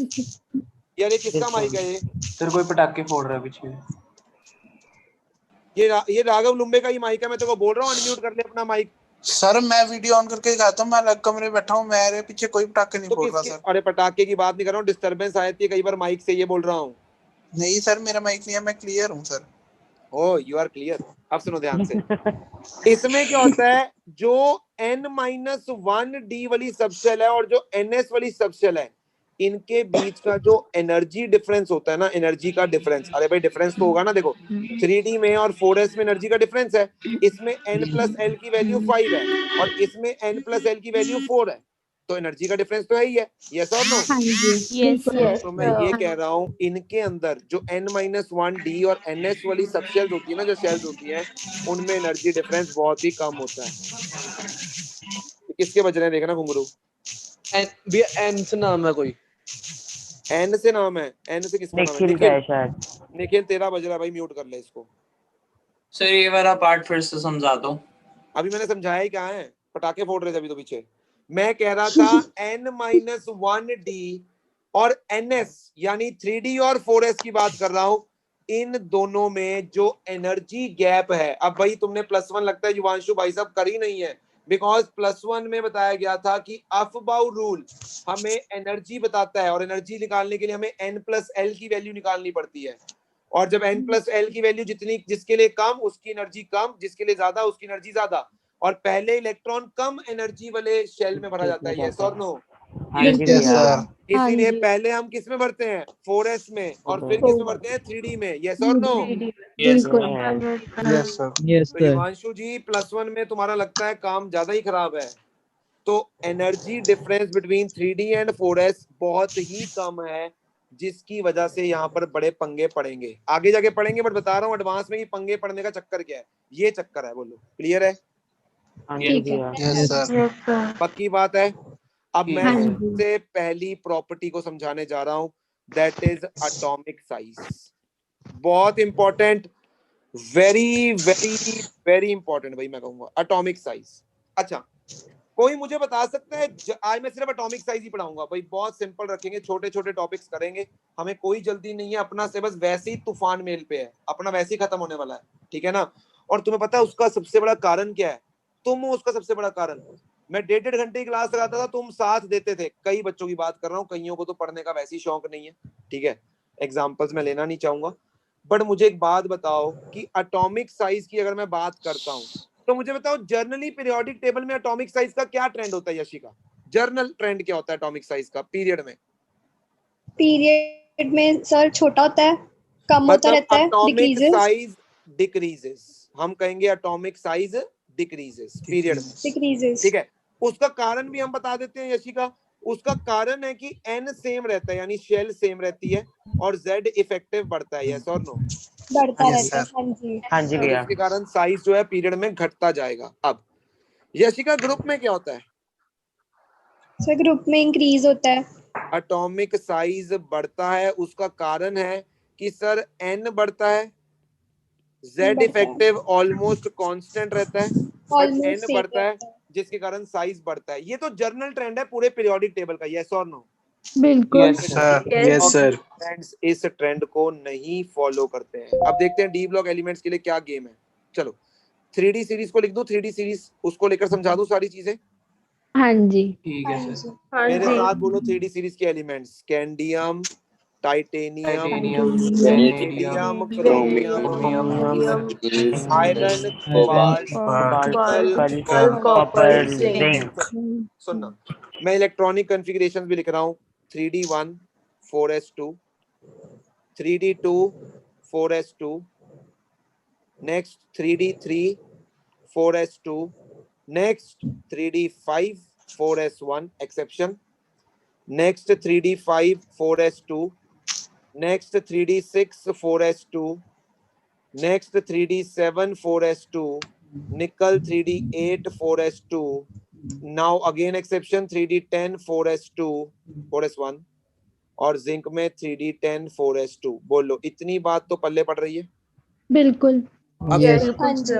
यार ये किसका माइक है, सर कोई पटाखे फोड़ रहा है पीछे। ये राघव लुम्बे का ही माइक है, मैं तेरे को बोल रहा हूँ अनम्यूट कर ले अपना माइक। सर मैं वीडियो ऑन करके दिखाता हूँ, मैं अलग कमरे में बैठा हूँ, मेरे पीछे कोई पटाखे नहीं तो फोड़ रहा किसके, सर। अरे पटाखे की बात नहीं कर रहा हूँ, डिस्टरबेंस आती है कई बार माइक से, ये बोल रहा हूँ। नहीं सर मेरा माइक नहीं है, मैं क्लियर हूँ sir. Oh you are clear. अब सुनो ध्यान से, इसमें क्या होता है, जो n-1d वाली सबशेल है और जो ns वाली सबशेल है, इनके बीच का जो एनर्जी डिफरेंस होता है ना, एनर्जी का डिफरेंस, अरे भाई डिफरेंस तो होगा ना, देखो 3d में और 4s में एनर्जी का डिफरेंस है, इसमें n+l की वैल्यू 5 है और इसमें n+l की वैल्यू 4 है, तो एनर्जी का डिफरेंस तो है ही है। यस और नो? Yes, sir. तो मैं ये कह रहा हूँ, इनके अंदर जो n-1d और ns वाली सबशेल्स होती है ना, जो शेल्स होती हैं, उनमें एनर्जी डिफरेंस बहुत ही कम होता है। किसके बज रहे हैं देखना घुंघरू? एन से नाम है कोई? एन से नाम है, एन से किसका नाम है? निखिल का है शायद। निखिल तेरा बज रहा है भाई, म्यूट कर ले इसको। सर ये वाला पार्ट फिर से समझा दो। अभी मैंने समझाया ही क्या है, पटाखे फोड़ रहे थे अभी तो पीछे। मैं कह रहा था n-1d और ns यानी 3d और 4s की बात कर रहा हूं, इन दोनों में जो एनर्जी गैप है, अब भाई तुमने +1 लगता है युवांशु भाई साहब कर ही नहीं है, बिकॉज +1 में बताया गया था कि अफबाउ रूल हमें एनर्जी बताता है और एनर्जी निकालने के लिए हमें n+l की वैल्यू निकालनी पड़ती है, और जब n+l की वैल्यू जितनी, जिसके लिए कम उसकी एनर्जी कम, जिसके लिए ज्यादा उसकी एनर्जी ज्यादा, और पहले इलेक्ट्रॉन कम एनर्जी वाले शेल में भरा जाता है। यस और नो? Yes yes sir. इसीलिए पहले हम किस में भरते हैं, 4s में, और फिर किस में भरते हैं, 3d में। यस और नो? Yes yes sir. तो हिमांशु जी +1 में तुम्हारा लगता है काम ज्यादा ही खराब है, तो energy difference between 3d and 4s बहुत ही कम है, जिसकी वजह से यहाँ पर बड़े पंगे पड़ेंगे, आगे जाके पड़ेंगे, बट बता रहा हूँ एडवांस में कि पंगे पड़ने का चक्कर क्या है, ये चक्कर है। बोलो क्लियर है? ठीक है। Yes sir. पक्की बात है? अब मैं हाँ जी। सबसे पहली प्रॉपर्टी को समझाने जा रहा हूं, दैट इज एटॉमिक साइज। बहुत important, very very very important भाई, मैं कहूंगा एटॉमिक साइज। अच्छा, कोई मुझे बता सकता है, आज मैं सिर्फ एटॉमिक साइज ही पढ़ाऊंगा भाई, बहुत सिंपल रखेंगे, छोटे छोटे टॉपिक्स करेंगे, हमें कोई जल्दी नहीं है, अपना सिलेबस वैसे ही तूफान मेल पे है, अपना वैसे ही खत्म होने वाला है, ठीक है ना? और तुम्हें पता है उसका सबसे बड़ा कारण क्या है? तुम हो उसका सबसे बड़ा कारण। मैं 1.5 घंटे की क्लास लगाता था, तुम साथ देते थे, कई बच्चों की बात कर रहा हूँ, कईयों को तो पढ़ने का वैसे ही शौक नहीं है, ठीक है, एग्जाम्पल्स मैं लेना नहीं चाहूंगा, बट मुझे एक बात बताओ कि एटॉमिक साइज की अगर मैं बात करता हूँ, तो मुझे बताओ जर्नली पीरियोडिक टेबल में एटॉमिक साइज का क्या ट्रेंड होता है यशिका? जर्नल ट्रेंड क्या होता है एटॉमिक साइज का पीरियड में? पीरियड में सर छोटा होता है, कम होता मतलब रहता है, एटॉमिक डिक्रीजेस। साइज डिक्रीजेस, हम कहेंगे एटॉमिक साइज डिक्रीजेस पीरियड में, डिक्रीजेस। ठीक है। उसका कारण भी हम बता देते हैं यशिका, उसका कारण है कि n सेम रहता है, यानी शेल सेम रहती है, और z इफेक्टिव बढ़ता है। यस और नो? बढ़ता Yes, रहता है। sir. हाँ जी। हाँ जी भैया। इसके कारण साइज जो है पीरियड में घटता जाएगा। अब यशिका ग्रुप में क्या होता है? सर ग्रुप में इंक्रीज होता है। एटॉमिक साइज बढ़ता है, उसका कारण है कि सर n बढ़ता है, Z इफेक्टिव ऑलमोस्ट कांस्टेंट रहता है, बट ऑलमोस्ट N सेम बढ़ता है, रहता है। जिसके कारण साइज बढ़ता है। ये तो जर्नल ट्रेंड है पूरे पीरियोडिक टेबल का, यस और नो? बिल्कुल Yes, sir. Yes, sir. Friends इस ट्रेंड को नहीं फॉलो करते हैं। अब देखते हैं डी ब्लॉक एलिमेंट्स के लिए क्या गेम है। चलो 3D सीरीज को लिख दूं, 3D सीरीज उसको लेकर समझा दूं सारी चीजें। हाँ जी ठीक हाँ है जी। सर। मेरे साथ बोलो 3D सीरीज के elements, scandium, titanium, titanium, vanadium, chromium, iron, cobalt, निकल, कॉपर जिंक। सुनना, मैं इलेक्ट्रॉनिक कॉन्फ़िगरेशन भी लिख रहा हूँ। 3D1 4s2, 3D2 4s2, next 3D3 4s2, next 3D5 4s1 exception, next 3D5 4s2, next 3D6 4s2, next 3D7 4s2, nickel 3D8 4s2, now again exception 3D10 4s2 4s1 और zinc में 3D10 4s2। बोलो इतनी बात तो पल्ले पड़ रही है। बिल्कुल अब हाँ जी।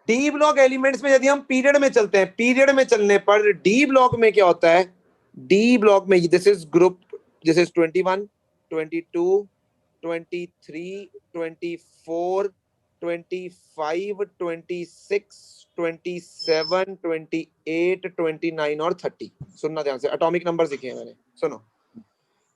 डी ब्लॉक एलिमेंट्स में यदि हम पीरियड में चलते हैं, पीरियड में चलने पर डी ब्लॉक में क्या होता है? डी ब्लॉक में this is group, this is 21, 22, 23, 24, 25, 26, 27, 28, 29 और 30। सुनना ध्यान से, एटॉमिक नंबर लिखे हैं मैंने, सुनो।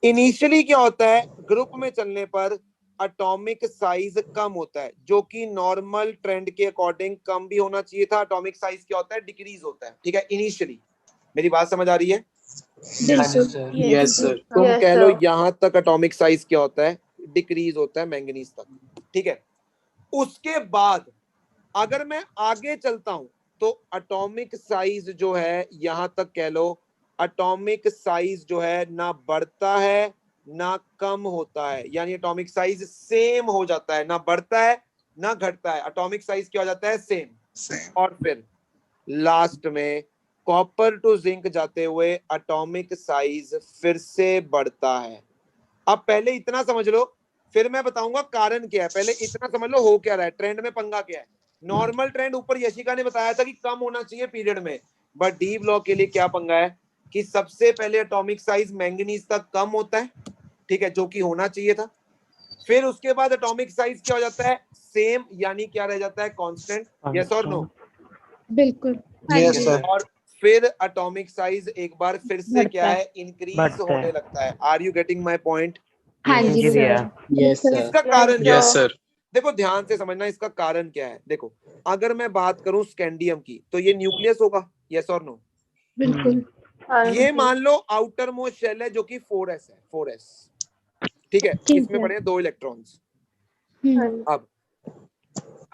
इनिशियली क्या होता है? ग्रुप में चलने पर एटॉमिक साइज कम होता है, जो कि नॉर्मल ट्रेंड के अकॉर्डिंग कम भी होना चाहिए था। एटॉमिक साइज क्या होता है? डिक्रीज होता है, ठीक है, इनिशियली। मेरी बात समझ आ रही है? Yes, sir. तुम कह लो यहां तक एटॉमिक साइज क्या होता है? डिक्रीज होता है मैंगनीज तक, ठीक है। उसके बाद अगर मैं आगे चलता हूं तो एटॉमिक साइज जो है, यहां तक कह लो एटॉमिक साइज जो है ना बढ़ता है ना कम होता है, यानी एटॉमिक साइज सेम हो जाता है, ना बढ़ता है ना घटता है। एटॉमिक साइज क्या हो जाता है? सेम। और फिर लास्ट में कॉपर टू जिंक जाते हुए एटॉमिक साइज फिर से बढ़ता है। अब पहले इतना समझ लो, फिर मैं बताऊंगा कारण क्या है। पहले इतना समझ लो हो क्या रहा है, ट्रेंड में पंगा क्या है। नॉर्मल ट्रेंड ऊपर यशिका ने बताया था कि कम होना चाहिए पीरियड में, बट डी ब्लॉक के लिए क्या पंगा है कि सबसे पहले एटॉमिक साइज मैंगनीज तक कम होता है, ठीक है, जो कि होना चाहिए था। फिर उसके बाद एटॉमिक साइज क्या हो जाता है? सेम, यानी क्या रह जाता है? कांस्टेंट। यस और नो? बिल्कुल Yes, sir. और फिर एटॉमिक साइज एक बार फिर से क्या बढ़ता है। है? इंक्रीज बढ़ता है। होने लगता है। Are you getting my point? हाँ जी जी भैया। Sir Yes, sir. इसका कारण क्या Yes, है? sir. देखो ध्यान से समझना, इसका कारण क्या है। देखो अगर मैं बात करूं स्कैंडियम की, तो ये न्यूक्लियस होगा, यस और नो? बिल्कुल ये मान लो आउटर मोस्ट शेल है जो कि 4s है, 4s, ठीक है। ठीक इसमें है। पड़े हैं 2 इलेक्ट्रॉन्स। हम्म, अब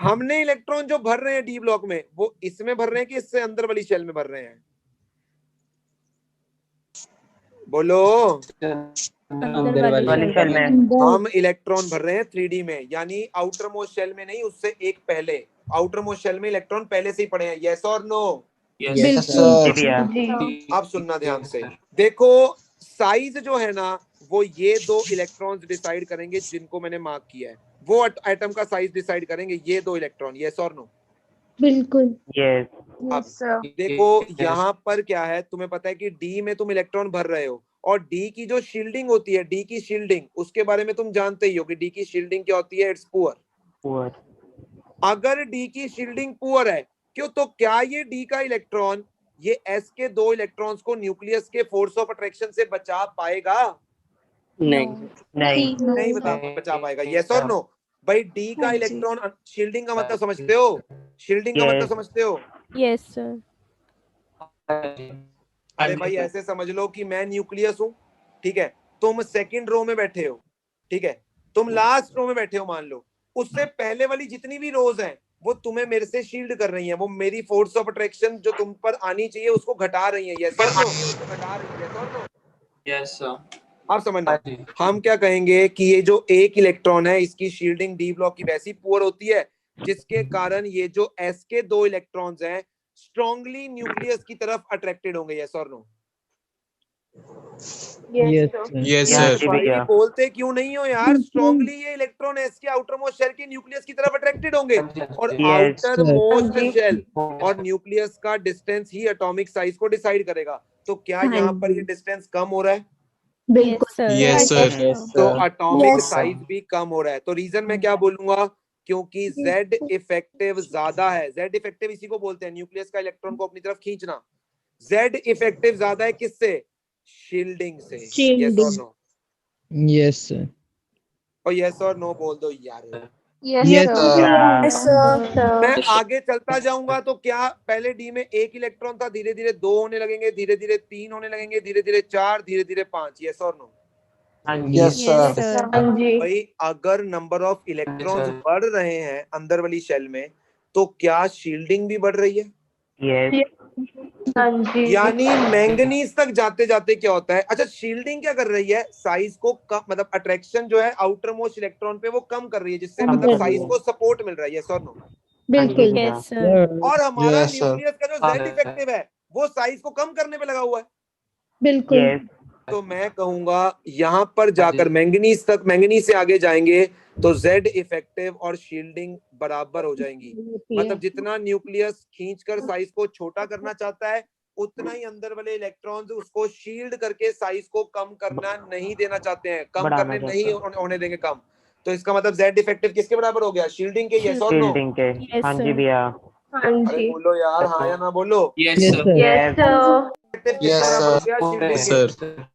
हमने इलेक्ट्रॉन जो भर रहे हैं डी ब्लॉक में, वो इसमें भर रहे हैं कि इससे अंदर वाली शेल में भर रहे हैं? बोलो। अंदर वाली वाली शेल में। हम इलेक्ट्रॉन भर रहे हैं 3D में, यानी आउटर मोस्ट शेल में नहीं, उससे एक पहले। आउटर मोस्ट शेल में इलेक्ट्रॉन पहले से ही पड़े हैं, यस और नो? Yes, Yes, sir. जी sir. भैया। अब सुनना ध्यान से, देखो साइज जो है ना, वो ये 2 इलेक्ट्रॉन्स डिसाइड करेंगे जिनको मैंने मार्क किया है। वो एटम का साइज डिसाइड करेंगे ये 2 इलेक्ट्रॉन, यस और नो? बिल्कुल यस। अब देखो यहाँ पर क्या है, तुम्हें पता है कि डी में तुम इलेक्ट्रॉन भर रहे हो, और डी की जो शील्डिंग होती है, डी की शील्डिंग, उसके बारे में तुम जानते ही हो कि डी की शील्डिंग क्या होती है? It's poor. अगर डी की शील्डिंग पुअर है, क्यों, तो क्या ये डी का इलेक्ट्रॉन ये एस के 2 इलेक्ट्रॉन्स को न्यूक्लियस के फोर्स ऑफ अट्रैक्शन से बचा पाएगा? नहीं। नहीं बचा पाएगा, यस और नो? भाई डी का हाँ जी। इलेक्ट्रॉन, शील्डिंग का मतलब समझते हो? शील्डिंग का मतलब Yes. समझते हो? यस सर अरे भाई ऐसे समझ लो कि मैं न्यूक्लियस हूं, ठीक है, तुम सेकंड रो में बैठे हो, ठीक है, तुम लास्ट रो में बैठे हो मान लो, उससे पहले वाली जितनी भी रोज हैं वो तुम्हें मेरे से शील्ड कर रही हैं, वो मेरी फोर्स ऑफ अट्रैक्शन जो तुम पर आनी चाहिए उसको घटा रही हैं, यस और नो? घटा रही हैं, यस और नो? Yes, sir. आप समझना, हम क्या कहेंगे कि ये जो एक इलेक्ट्रॉन है इसकी शील्डिंग डी ब्लॉक की वैसी पुअर होती है, जिसके कारण ये जो एस के 2 इलेक्ट्रॉन्स हैं स्ट्रांगली न्यूक्लियस की तरफ अट्रैक्टेड होंगे, यस और no? Yes, Yes, Yeah, sir. भाई yeah. बोलते क्यों नहीं हो यार? स्ट्रांगली ये इलेक्ट्रॉन एस के आउटर मोस्ट शेल के न्यूक्लियस की तरफ अट्रैक्टेड होंगे और Yes. आउटर मोस्ट जी। शेल और न्यूक्लियस का डिस्टेंस ही एटॉमिक साइज को डिसाइड करेगा। तो क्या हाँ यहाँ पर जी। ये डिस्टेंस कम हो रहा है? बिल्कुल Yes, sir. Yes, sir. Yes, तो sir. Atomic Yes. साइज भी कम हो रहा है। तो रीजन मैं क्या बोलूंगा? क्योंकि Z इफेक्टिव ज्यादा है। Z इफेक्टिव इसी को बोलते हैं न्यूक्लियस का इलेक्ट्रॉन को अपनी तरफ खींचना। Z इफेक्टिव ज्यादा है किससे? शील्डिंग से। यस और Shielding. नो? Yes, sir. और यस और नो बोल दो यार। Yes, Yes, sir. Yeah. Yes, sir. मैं आगे चलता जाऊंगा तो क्या पहले डी में एक इलेक्ट्रॉन था, धीरे धीरे 2 होने लगेंगे, धीरे धीरे 3 होने लगेंगे, धीरे धीरे 4, धीरे धीरे 5। यस और नो? हाँ Yes, जी। sir. Yes, sir. भाई अगर नंबर ऑफ इलेक्ट्रॉन्स sir. बढ़ रहे हैं अंदर वाली शेल में तो क्या शील्डिंग भी बढ़ रही है? Yes. यानी मैंगनीज तक जाते जाते क्या होता है? अच्छा, शील्डिंग क्या कर रही है? साइज को कम, मतलब अट्रैक्शन जो है आउटर मोस्ट इलेक्ट्रॉन पे वो कम कर रही है, जिससे कम मतलब कर साइज रही है। को सपोर्ट मिल रहा है। यस और नो? बिल्कुल। Yes, sir. और हमारा Yes, sir. न्यूक्लियस का जो Z इफेक्टिव है वो साइज को कम करने पे लगा हुआ है। बिल्कुल। Yes. तो मैं कहूंगा यहाँ पर जाकर मैंगनीज तक, मैंगनीज से आगे जाएंगे तो Z इफेक्टिव और शील्डिंग बराबर हो जाएंगी। मतलब जितना न्यूक्लियस खींचकर साइज को छोटा करना चाहता है उतना ही अंदर वाले इलेक्ट्रॉन्स उसको शील्ड करके साइज को कम करना नहीं देना चाहते हैं, कम बढ़ाना करने चाहते नहीं हैं। होने देंगे कम। तो इसका मतलब Z इफेक्टिव किसके बराबर हो गया? शील्डिंग के। यस और नो? Shielding के। Yes, हाँ जी sir. भैया। अरे बोलो यार, हाँ या ना बोलो। Yes, Yes, sir. sir. Yes. Effective किसके Yes, बराबर हो sir. गया? शील्डिंग Yes, के। sir.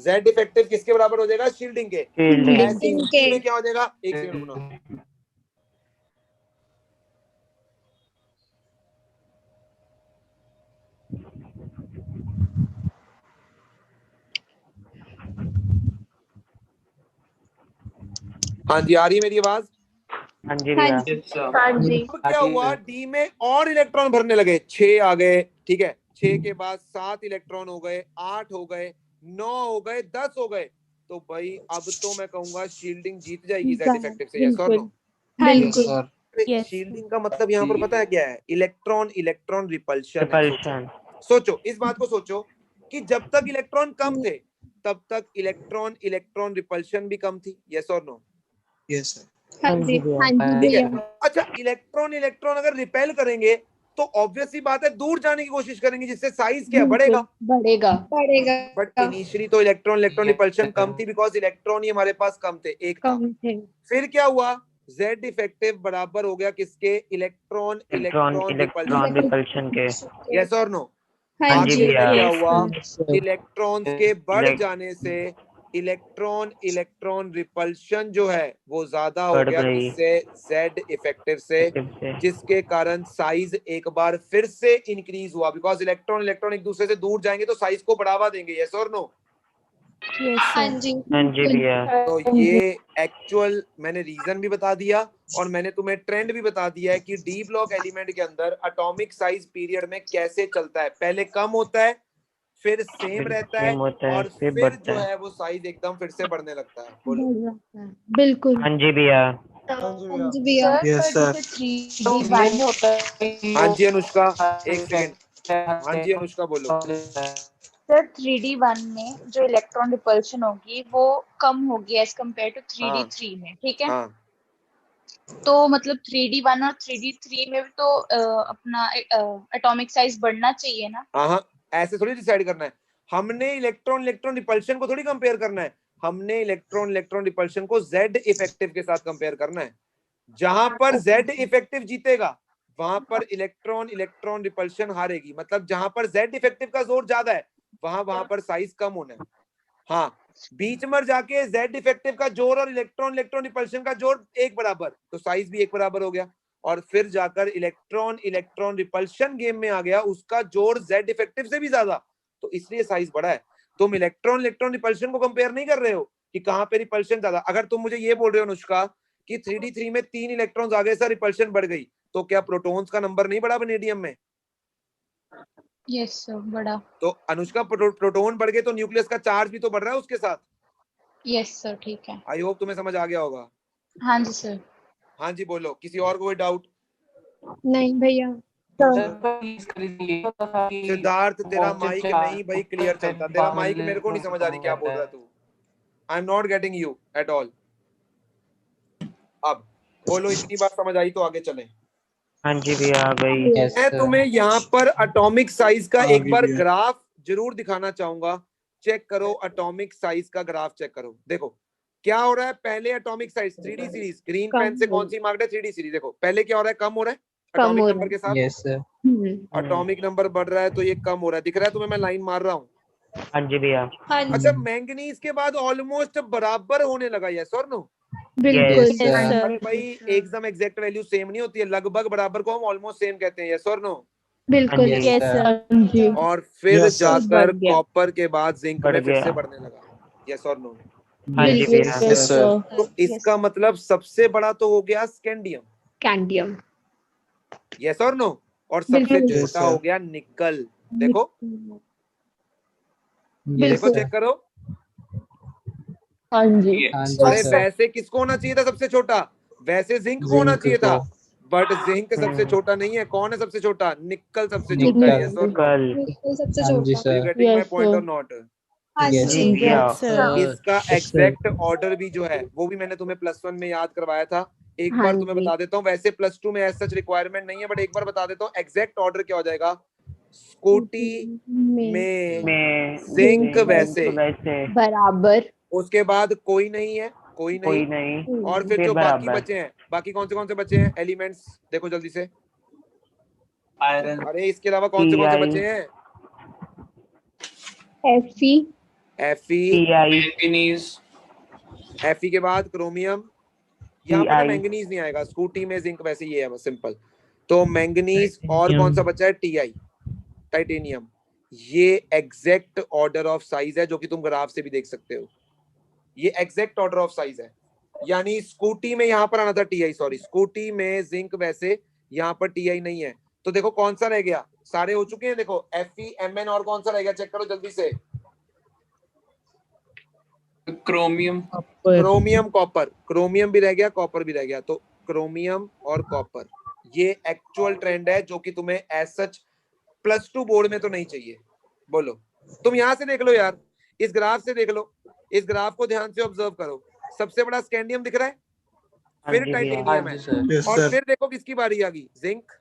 Z इफेक्टिव किसके बराबर हो जाएगा? शील्डिंग के। Shielding. ऐसी स्थिति में क्या हो जाएगा? एक सेकंड रुकना। हाँ जी, आ रही है मेरी आवाज? हाँ जी हाँ भैया। जी। हाँ जी। अब क्या हुआ? डी में और इलेक्ट्रॉन भरने लगे, 6 आ गए, ठीक है। 6 के बाद 7 इलेक्ट्रॉन हो गए, 8 हो गए, 9 हो गए, 10 हो गए। तो भाई अब तो मैं कहूंगा शील्डिंग जीत जाएगी Z इफेक्टिव से। यस और नो? हाँ Yes, जी। sir. Yes, शील्डिंग का मतलब यहाँ पर पता है क्या है? इलेक्ट्रॉन इलेक्ट्रॉन रिपल्शन है। Repulsion. सोचो, इस बात को सोचो कि जब तक इलेक्ट्रॉन कम थे तब तक इलेक्ट्रॉन इलेक्ट्रॉन रिपल्शन भी कम थी। यस और नो? Yes, sir. हाँ जी। हाँ जी ठीक है। भैया। अच्छा, इलेक्ट्रॉन इलेक्ट्रॉन अगर रिपेल करेंगे तो ऑब्वियस सी बात है दूर जाने की कोशिश करेंगे, जिससे साइज क्या बढ़ेगा। बढ़ेगा। बट इनिशियली तो इलेक्ट्रॉन इलेक्ट्रॉन रिपल्शन कम थी बिकॉज इलेक्ट्रॉन ही हमारे पास कम थे, एक था। कम थे। फिर क्या हुआ? Z इफेक्टिव बराबर हो गया किसके? इलेक्ट्रॉन Electron इलेक्ट्रॉन repulsion के। यस और नो? हाँ हाँ जी जी। आखिर में भैया। क्या Yes, हुआ? sir. इलेक्ट्रॉन्स के बढ़ Elect- जाने से इलेक्ट्रॉन इलेक्ट्रॉन रिपल्शन जो है वो ज्यादा हो बढ़ गया, गई। किससे? Z इफेक्टिव से, जिसके कारण साइज एक बार फिर से इंक्रीज हुआ बिकॉज इलेक्ट्रॉन इलेक्ट्रॉन एक दूसरे से दूर जाएंगे तो साइज को बढ़ावा देंगे। यस और नो? Yes, हाँ sir. जी। हाँ जी भैया। तो ये एक्चुअल मैंने रीजन भी बता दिया और मैंने तुम्हें ट्रेंड भी बता दिया है कि डी ब्लॉक एलिमेंट के अंदर एटॉमिक साइज पीरियड में कैसे चलता है। पहले कम होता है, फिर सेम फिर रहता है same होता है, और फिर फिर बढ़ता जो है। है वो साइज एकदम फिर से बढ़ने लगता है। बोलो। बिल्कुल। हाँ जी भैया। हाँ जी भैया। Yes, sir. हाँ जी अनुष्का, एक सेकेंड। हाँ जी अनुष्का बोलो। सर 3D1 में जो इलेक्ट्रॉन रिपल्शन होगी वो कम होगी एज कम्पेयर टू 3D3 में, ठीक है। हाँ तो मतलब 3D1 और 3D3 में भी तो अपना एटॉमिक साइज बढ़ना चाहिए ना। हाँ, ऐसे थोड़ी डिसाइड करना है। हमने इलेक्ट्रॉन इलेक्ट्रॉन रिपल्शन को थोड़ी कंपेयर करना है, हमने इलेक्ट्रॉन इलेक्ट्रॉन रिपल्शन को Z इफेक्टिव के साथ कंपेयर करना है। जहां पर Z इफेक्टिव जीतेगा वहां पर इलेक्ट्रॉन इलेक्ट्रॉन रिपल्शन हारेगी। मतलब जहां पर Z इफेक्टिव का जोर ज्यादा है वहां पर साइज कम होना है। हाँ, बीच में जाके Z इफेक्टिव का जोर और इलेक्ट्रॉन इलेक्ट्रॉन रिपल्शन का जोर एक बराबर, तो साइज भी एक बराबर हो गया। और फिर जाकर इलेक्ट्रॉन इलेक्ट्रॉन रिपल्शन गेम में आ गया, उसका जोर Z इफेक्टिव से भी ज्यादा, तो इसलिए साइज बड़ा है। तुम इलेक्ट्रॉन इलेक्ट्रॉन रिपल्शन को कंपेयर नहीं कर रहे हो कि कहां पे रिपल्शन ज्यादा। अगर तुम मुझे ये बोल रहे हो अनुष्का कि 3D3 में 3 इलेक्ट्रॉन्स आ गए सर, रिपल्शन बढ़ गई, तो क्या प्रोटॉन्स का नंबर नहीं बढ़ा वेनेडियम में? यस सर, बड़ा। तो अनुष्का प्रोटॉन बढ़ गए तो न्यूक्लियस का चार्ज भी तो बढ़ रहा है उसके साथ। यस सर, ठीक है। आई होप तुम्हें समझ आ गया होगा। हाँ जी सर। हाँ जी बोलो, किसी और को कोई डाउट? नहीं भैया। सिद्धार्थ तेरा माइक नहीं भाई क्लियर चलता, तेरा माइक मेरे को नहीं समझ आ रही क्या बोल रहा है तू। I am not getting you at all. अब बोलो, इतनी बात समझ आई तो आगे चलें। हाँ जी भैया आ गई। मैं तुम्हें यहाँ पर एटॉमिक साइज का एक बार ग्राफ जरूर दिखाना चाहूंगा। चेक करो एटॉमिक साइज का ग्राफ, चेक करो। देखो क्या हो रहा है। पहले atomic size 3D series, green pen से कौन सी मार्क्ड है 3D सीरीज। देखो पहले क्या हो रहा है, कम हो रहा है एटॉमिक नंबर के साथ। Yes sir. एटॉमिक नंबर बढ़ रहा है तो ये कम हो रहा है। दिख रहा है तुम्हें, मैं लाइन मार रहा हूँ। हाँ जी भैया। हाँ अच्छा, मैंगनीज के बाद ऑलमोस्ट बराबर होने लगा, यस और नो। बिल्कुल Yes, sir. अरे भाई एकदम एग्जैक्ट वैल्यू सेम नहीं होती है, लगभग बराबर को हम ऑलमोस्ट सेम कहते हैं, यस और नो। बिल्कुल Yes, यस sir. सर। और फिर Yes, sir. जाकर बढ़ गया। कॉपर के बाद जिंक बढ़ में फिर से गया। बढ़ने लगा, यस और नो। हाँ जी बिल्कुल। भैया। Yes, sir. तो इसका मतलब सबसे बड़ा तो हो गया स्कैंडियम, कैंडियम। यस और नो। और सबसे बिल्कुल। Yes, छोटा sir. हो गया निकल। देखो Yes, देखो sir. चेक करो। हाँ जी। हाँ अरे जी सर। वैसे किसको होना चाहिए था सबसे छोटा, वैसे जिंक को होना जिंक चाहिए था, को। बट जिंक सबसे छोटा नहीं है। कौन है सबसे छोटा, निकल सबसे निकल। छोटा है, यस और नो। कल। बिल्कुल सबसे हाँ जी छोटा। You sir. Getting my Yes, point sir. और नॉट। हाँ Yes, जी। जी भैया। इसका एग्जैक्ट ऑर्डर भी जो है वो भी मैंने तुम्हें +1 में याद करवाया था। एक हाँ बार तुम्हें जी। बता देता हूँ, वैसे +2 में ऐसा रिक्वायरमेंट नहीं है, बट एक बार बता देता हूँ एग्जैक्ट ऑर्डर क्या हो जाएगा। स्कूटी में में जिंक वैसे, बराबर। उसके बाद कोई नहीं है, कोई कोई नहीं, नहीं। और फिर फिर जो बाकी बराबर। बचे हैं, बाकी कौन से बचे हैं एलिमेंट्स, देखो जल्दी से। आयरन। अरे इसके अलावा कौन से Ti, बचे हैं, Fe। Fe, Ti, Fe के बाद क्रोमियम। यहाँ पर ना Ti, मैंगनीज नहीं आएगा, स्कूटी में जिंक वैसे ही है, बस सिंपल। तो मैंगनीज और कौन सा बचा है, Ti, टाइटेनियम। ये एग्जैक्ट ऑर्डर ऑफ साइज है जो कि तुम ग्राफ से भी देख सकते हो। ये एग्जैक्ट ऑर्डर ऑफ साइज है, यानी स्कूटी में यहाँ पर आना था Ti, सॉरी स्कूटी में जिंक वैसे, यहाँ पर Ti नहीं है। तो देखो कौन सा रह गया, सारे हो चुके हैं। देखो Fe, Mn और कौन सा रह गया, चेक करो जल्दी से। क्रोमियम। Chromium, copper. क्रोमियम भी रह गया, कॉपर भी रह गया। तो क्रोमियम और कॉपर, ये एक्चुअल ट्रेंड है जो कि तुम्हें एज सच +2 बोर्ड में तो नहीं चाहिए। बोलो, तुम यहां से देख लो यार, इस ग्राफ से देख लो, इस ग्राफ को ध्यान से ऑब्जर्व करो। सबसे बड़ा स्कैंडियम दिख रहा है, फिर टाइटेनियम है, और फिर देखो किसकी बारी आ गई, जिंक,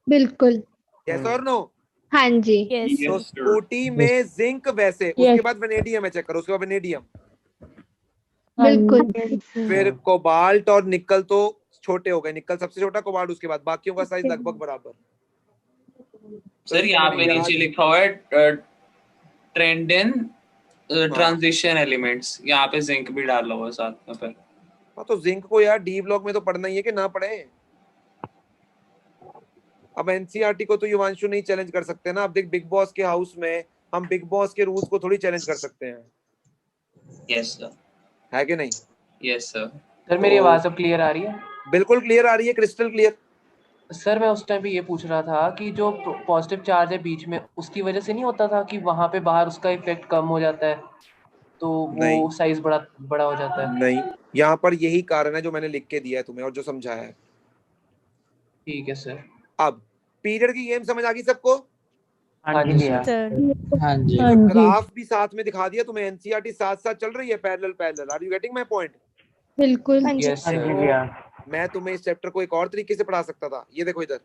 बिल्कुल। यस और नो। हाँ जी। तो स्कूटी में जिंक वैसे, उसके बाद वेनेडियम है, चेक करो उसके बाद वेनेडियम, बिल्कुल। फिर कोबाल्ट और निकल तो छोटे हो गए, निकल सबसे छोटा, कोबाल्ट उसके बाद, बाकियों का साइज लगभग बराबर। सर यहाँ पे नीचे लिखा हुआ है ट्रेंड इन ट्रांजिशन एलिमेंट्स, यहाँ पे जिंक भी डाला हुआ है साथ में। फिर हाँ तो जिंक को यार डी ब्लॉक में तो पढ़ना ही है कि ना पढ़े। अब एनसीईआरटी को तो युवांशु नहीं चैलेंज कर सकते ना। अब देख बिग बॉस के हाउस में हम बिग बॉस के रूल्स को थोड़ी चैलेंज कर सकते हैं, यस सर, है कि नहीं। Yes sir. सर मेरी आवाज अब क्लियर आ रही है? बिल्कुल क्लियर आ रही है, क्रिस्टल क्लियर। सर मैं उस टाइम पे ये पूछ रहा था कि जो पॉजिटिव चार्ज है बीच में, उसकी वजह से नहीं होता था कि वहां पे बाहर उसका इफेक्ट कम हो जाता है तो वो साइज बड़ा हो जाता है? नहीं, यहाँ पर यही कारण है जो मैंने लिख के दिया है तुम्हें और जो समझाया है। ठीक है सर। अब पीरियड की गेम समझ आ गई सबको? हाँ जी भैया। हाँ जी। ग्राफ भी साथ में दिखा दिया तुम्हें, एनसीईआरटी साथ साथ चल रही है, parallel. Are you getting my point? बिल्कुल। यस हाँ जी सर। भैया। मैं तुम्हें इस चैप्टर को एक और तरीके से पढ़ा सकता था, ये देखो इधर।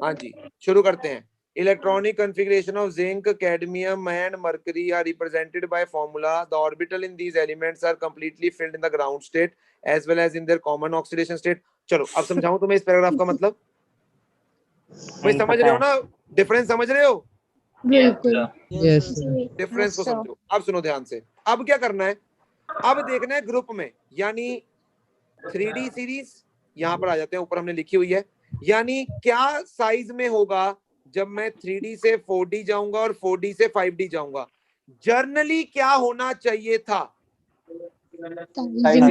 हाँ जी, शुरू करते हैं। Electronic configuration of zinc, cadmium and mercury are represented by formula. The orbital in these elements are completely filled in the ground state as well as in their common oxidation state. चलो अब समझाऊं तुम्हें इस paragraph का मतलब। भाई समझ रहे हो ना, डिफरेंस समझ रहे हो? बिल्कुल। यस डिफरेंस को समझो। अब सुनो ध्यान से, अब क्या करना है, अब देखना है ग्रुप में, यानी 3D सीरीज यहाँ पर आ जाते हैं, ऊपर हमने लिखी हुई है, यानी क्या साइज में होगा जब मैं 3D से 4D जाऊंगा और 4D से 5D जाऊंगा। जर्नली क्या होना चाहिए था, साइज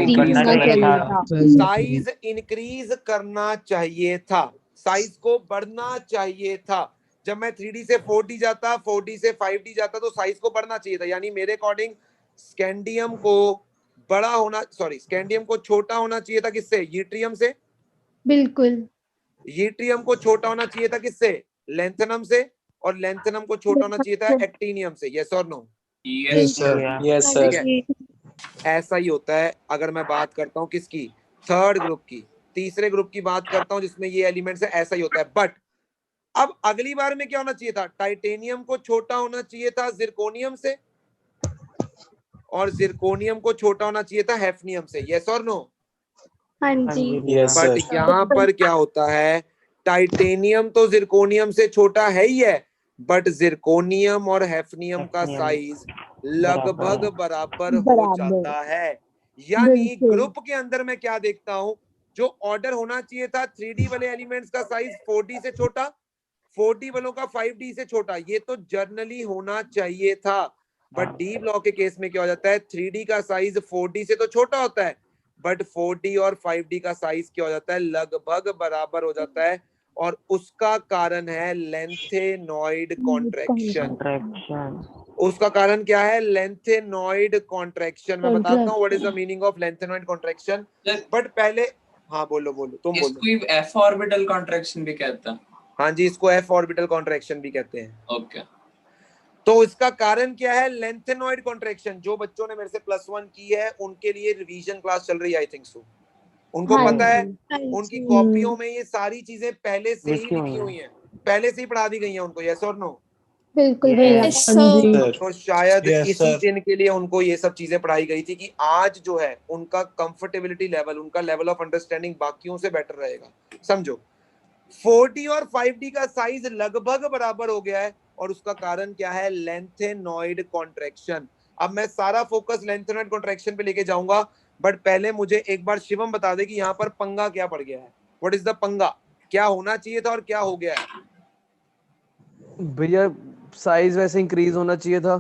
इंक्रीज करना चाहिए था, साइज को बढ़ना चाहिए था। जब मैं 3D से 4D जाता, 4D से 5D जाता, तो साइज को बढ़ना चाहिए था। यानी मेरे अकॉर्डिंग स्कैंडियम को बड़ा होना, सॉरी स्कैंडियम को छोटा होना चाहिए था किससे, यूट्रियम से। बिल्कुल। यूट्रियम को छोटा होना चाहिए था किससे? लैंथेनम से, और लैंथेनम को छोटा होना चाहिए था एक्टिनियम से। यस और नो? यस सर, यस हाँ सर। जी। ऐसा ही होता है। अगर मैं बात करता हूँ किसकी, थर्ड ग्रुप की, तीसरे ग्रुप की बात करता हूँ जिसमें ये एलिमेंट्स है, ऐसा ही होता है। बट अब अगली बार में क्या होना चाहिए था? टाइटेनियम को छोटा होना चाहिए था जिरकोनियम से, और जिरकोनियम को छोटा होना चाहिए था हैफनियम से। यस और नो? हाँ हाँ जी। जी भैया। Yes but sir. यहाँ पर क्या होता है, टाइटेनियम तो जिरकोनियम से छोटा है ही है, बट जिरकोनियम और हैफनियम का हैफनियम साइज बराबर लगभग है। बराबर हो बराबर। जाता है। यानी बिल्कुल। ग्रुप के अंदर मैं क्या देखता हूं, जो ऑर्डर होना चाहिए था 3D वाले एलिमेंट्स का साइज 4D से छोटा, 4D वालों का 5D से छोटा, ये तो जर्नली होना चाहिए था। बट हाँ। डी ब्लॉक के केस में क्या हो जाता है, 3D का साइज 4D से तो छोटा होता है, बट 4D और 5D का साइज क्या हो जाता है, लगभग बराबर हो जाता है। और उसका कारण है लेंथेनॉइड कॉन्ट्रैक्शन। कॉन्ट्रैक्शन। उसका कारण क्या है? Lanthanoid contraction. मैं बताता हूँ what is the meaning of lanthanoid contraction. But पहले, हाँ बोलो बोलो, तुम बोलो। इसको एफ ऑर्बिटल कॉन्ट्रैक्शन भी कहता है। हाँ जी, इसको एफ ऑर्बिटल कॉन्ट्रैक्शन भी कहते हैं। ओके। तो इसका कारण क्या है? Lanthanoid contraction. जो बच्चों ने मेरे से +1 की है उनके लिए रिवीजन क्लास चल रही है, आई थिंक सो। उनको हाँ पता है, हाँ उनकी जी। कॉपियों में ये सारी चीजें पहले से ही लिखी हुई लिखी हैं। हुई हैं, पहले से ही पढ़ा दी गई हैं उनको। यस और नो? बिल्कुल भैया। Yes, हाँ sir. जी। सर, तो शायद Yes, इसी sir. दिन के लिए उनको ये सब चीजें पढ़ाई गई थी कि आज जो है उनका कंफर्टेबिलिटी लेवल, उनका लेवल ऑफ अंडरस्टैंडिंग बाकियों से बेटर रहेगा। समझो, 4D और 5D का साइज लगभग बराबर हो गया है, और उसका कारण क्या है? Lanthanoid contraction. अब मैं सारा फोकस लेंथेनॉइड कॉन्ट्रैक्शन पे लेके जाऊंगा, बट पहले मुझे एक बार शिवम बता दे कि यहाँ पर पंगा क्या पड़ गया है। व्हाट इज द पंगा? क्या होना चाहिए था और क्या हो गया है? भैया साइज वैसे इंक्रीज होना चाहिए था,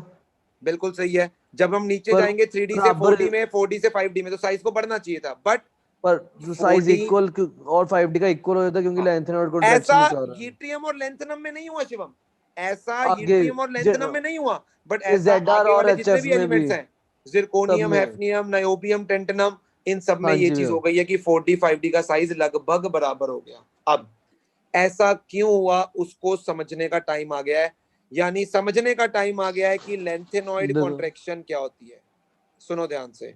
बिल्कुल सही है। जब हम नीचे पर जाएंगे 3D से बराबर 4D में, 4D से 5D में, तो साइज को बढ़ना चाहिए था। बट पर साइज 4D इक्वल और 5D का इक्वल हो जाता क्योंकि लेंथेनॉइड कॉन्ट्रैक्शन ऐसा नहीं कर रहा है। यूट्रियम और लेंथेनम में नहीं हुआ शिवम, ऐसा आगे यूट्रियम और लेंथेनम में नहीं हुआ, बट ये ऐसा ZR आगे और वाले जितने HF भी में एलिमेंट्स भी, हैं, सब जिरकोनियम, में। हैफनियम, नायोबियम, टेंटनम, इन सब में हाँ ये जी चीज भैया। हो गई है कि 4D 5D का साइज लगभग बराबर हो गया। अब ऐसा क्यों हुआ उसको समझने का टाइम आ गया है, यानी समझने का टाइम आ गया है कि लेंथेनॉइड देखो। कॉन्ट्रैक्शन क्या होती है। सुनो ध्यान से,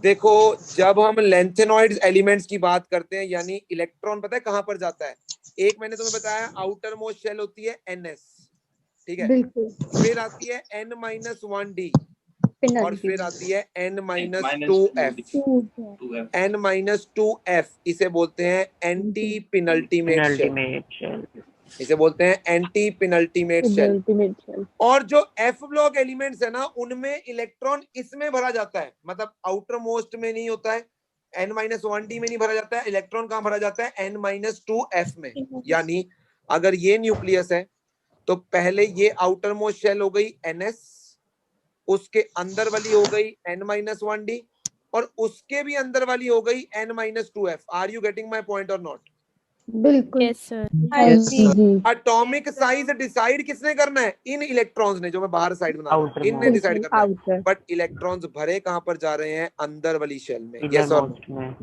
देखो जब हम लेंथेनॉइड एलिमेंट्स की बात करते हैं, यानी इलेक्ट्रॉन पता है कहां पर जाता है? एक मैंने तुम्हें बताया आउटर मोस्ट शेल होती है NS, ठीक है, बिल्कुल। फिर आती है N-1D, और फिर आती है N-2F। N-2F इसे बोलते हैं anti penultimate shell, penultimate shell. इसे बोलते हैं anti penultimate shell. Ultimate shell. और जो F ब्लॉक एलिमेंट्स है ना, उनमें इलेक्ट्रॉन इसमें भरा जाता है, मतलब आउटर मोस्ट में नहीं होता है, N-1D में नहीं भरा जाता है, इलेक्ट्रॉन कहां भरा जाता है? N-2F में। यानी अगर ये न्यूक्लियस है तो पहले ये आउटर मोस्ट शेल हो गई NS, उसके अंदर वाली हो गई N-1D, और उसके भी अंदर वाली हो गई N-2F। Are you getting my point और नॉट? बिल्कुल। Yes, sir. हाँ जी। एटॉमिक साइज डिसाइड किसने करना है? इन इलेक्ट्रॉन्स ने, जो मैं बाहर साइड बना रहा हूं, Outer इनने डिसाइड करना है। आउटर। बट इलेक्ट्रॉन्स भरे कहां पर जा रहे हैं? अंदर वाली शेल में। इनर यस और मोस्ट में।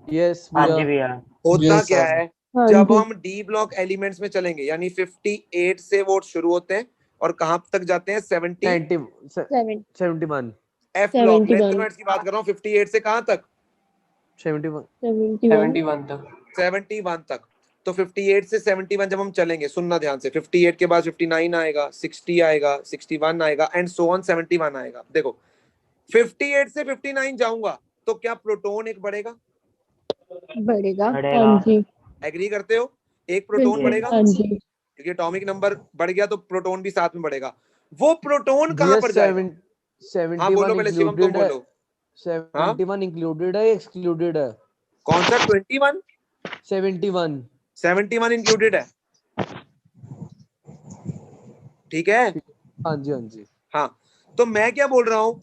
यस हाँ जी भैया। भैया। होता Yes, क्या sir. है, हाँ जब जी। हम डी ब्लॉक एलिमेंट्स में चलेंगे, यानी 58 से वो शुरू होते हैं और कहां तक जाते हैं? 70 71 एफ ब्लॉक 71 लेंथेनॉइड्स की बात कर रहा हूं। 58 से कहां तक? 71 71 तक। 71 तक। तो 58 से 71 जब हम चलेंगे, सुनना ध्यान से, 58 के बाद 59 आएगा, 60 आएगा, 61 आएगा, एंड सो ऑन 71 आएगा। देखो 58 से 59 जाऊंगा तो क्या प्रोटॉन एक बढ़ेगा? बढ़ेगा। बढ़ेगा। हाँ जी। एग्री करते हो? एक प्रोटॉन बिल्कुल। बढ़ेगा, हाँ जी। क्योंकि एटॉमिक नंबर बढ़ गया तो प्रोटॉन भी साथ में बढ़ेगा। वो प्रोटॉन कहां भैया पर जाएगा? हाँ 71 बोलो, पहले शिवम तुम इंक्लूडेड है, बोलो। हाँ 71 इंक्लूडेड है या एक्सक्लूडेड है? कौन सा? 21? 71 71 इंक्लूडेड है, ठीक है। हाँ जी हाँ जी। हाँ, तो मैं क्या बोल रहा हूं,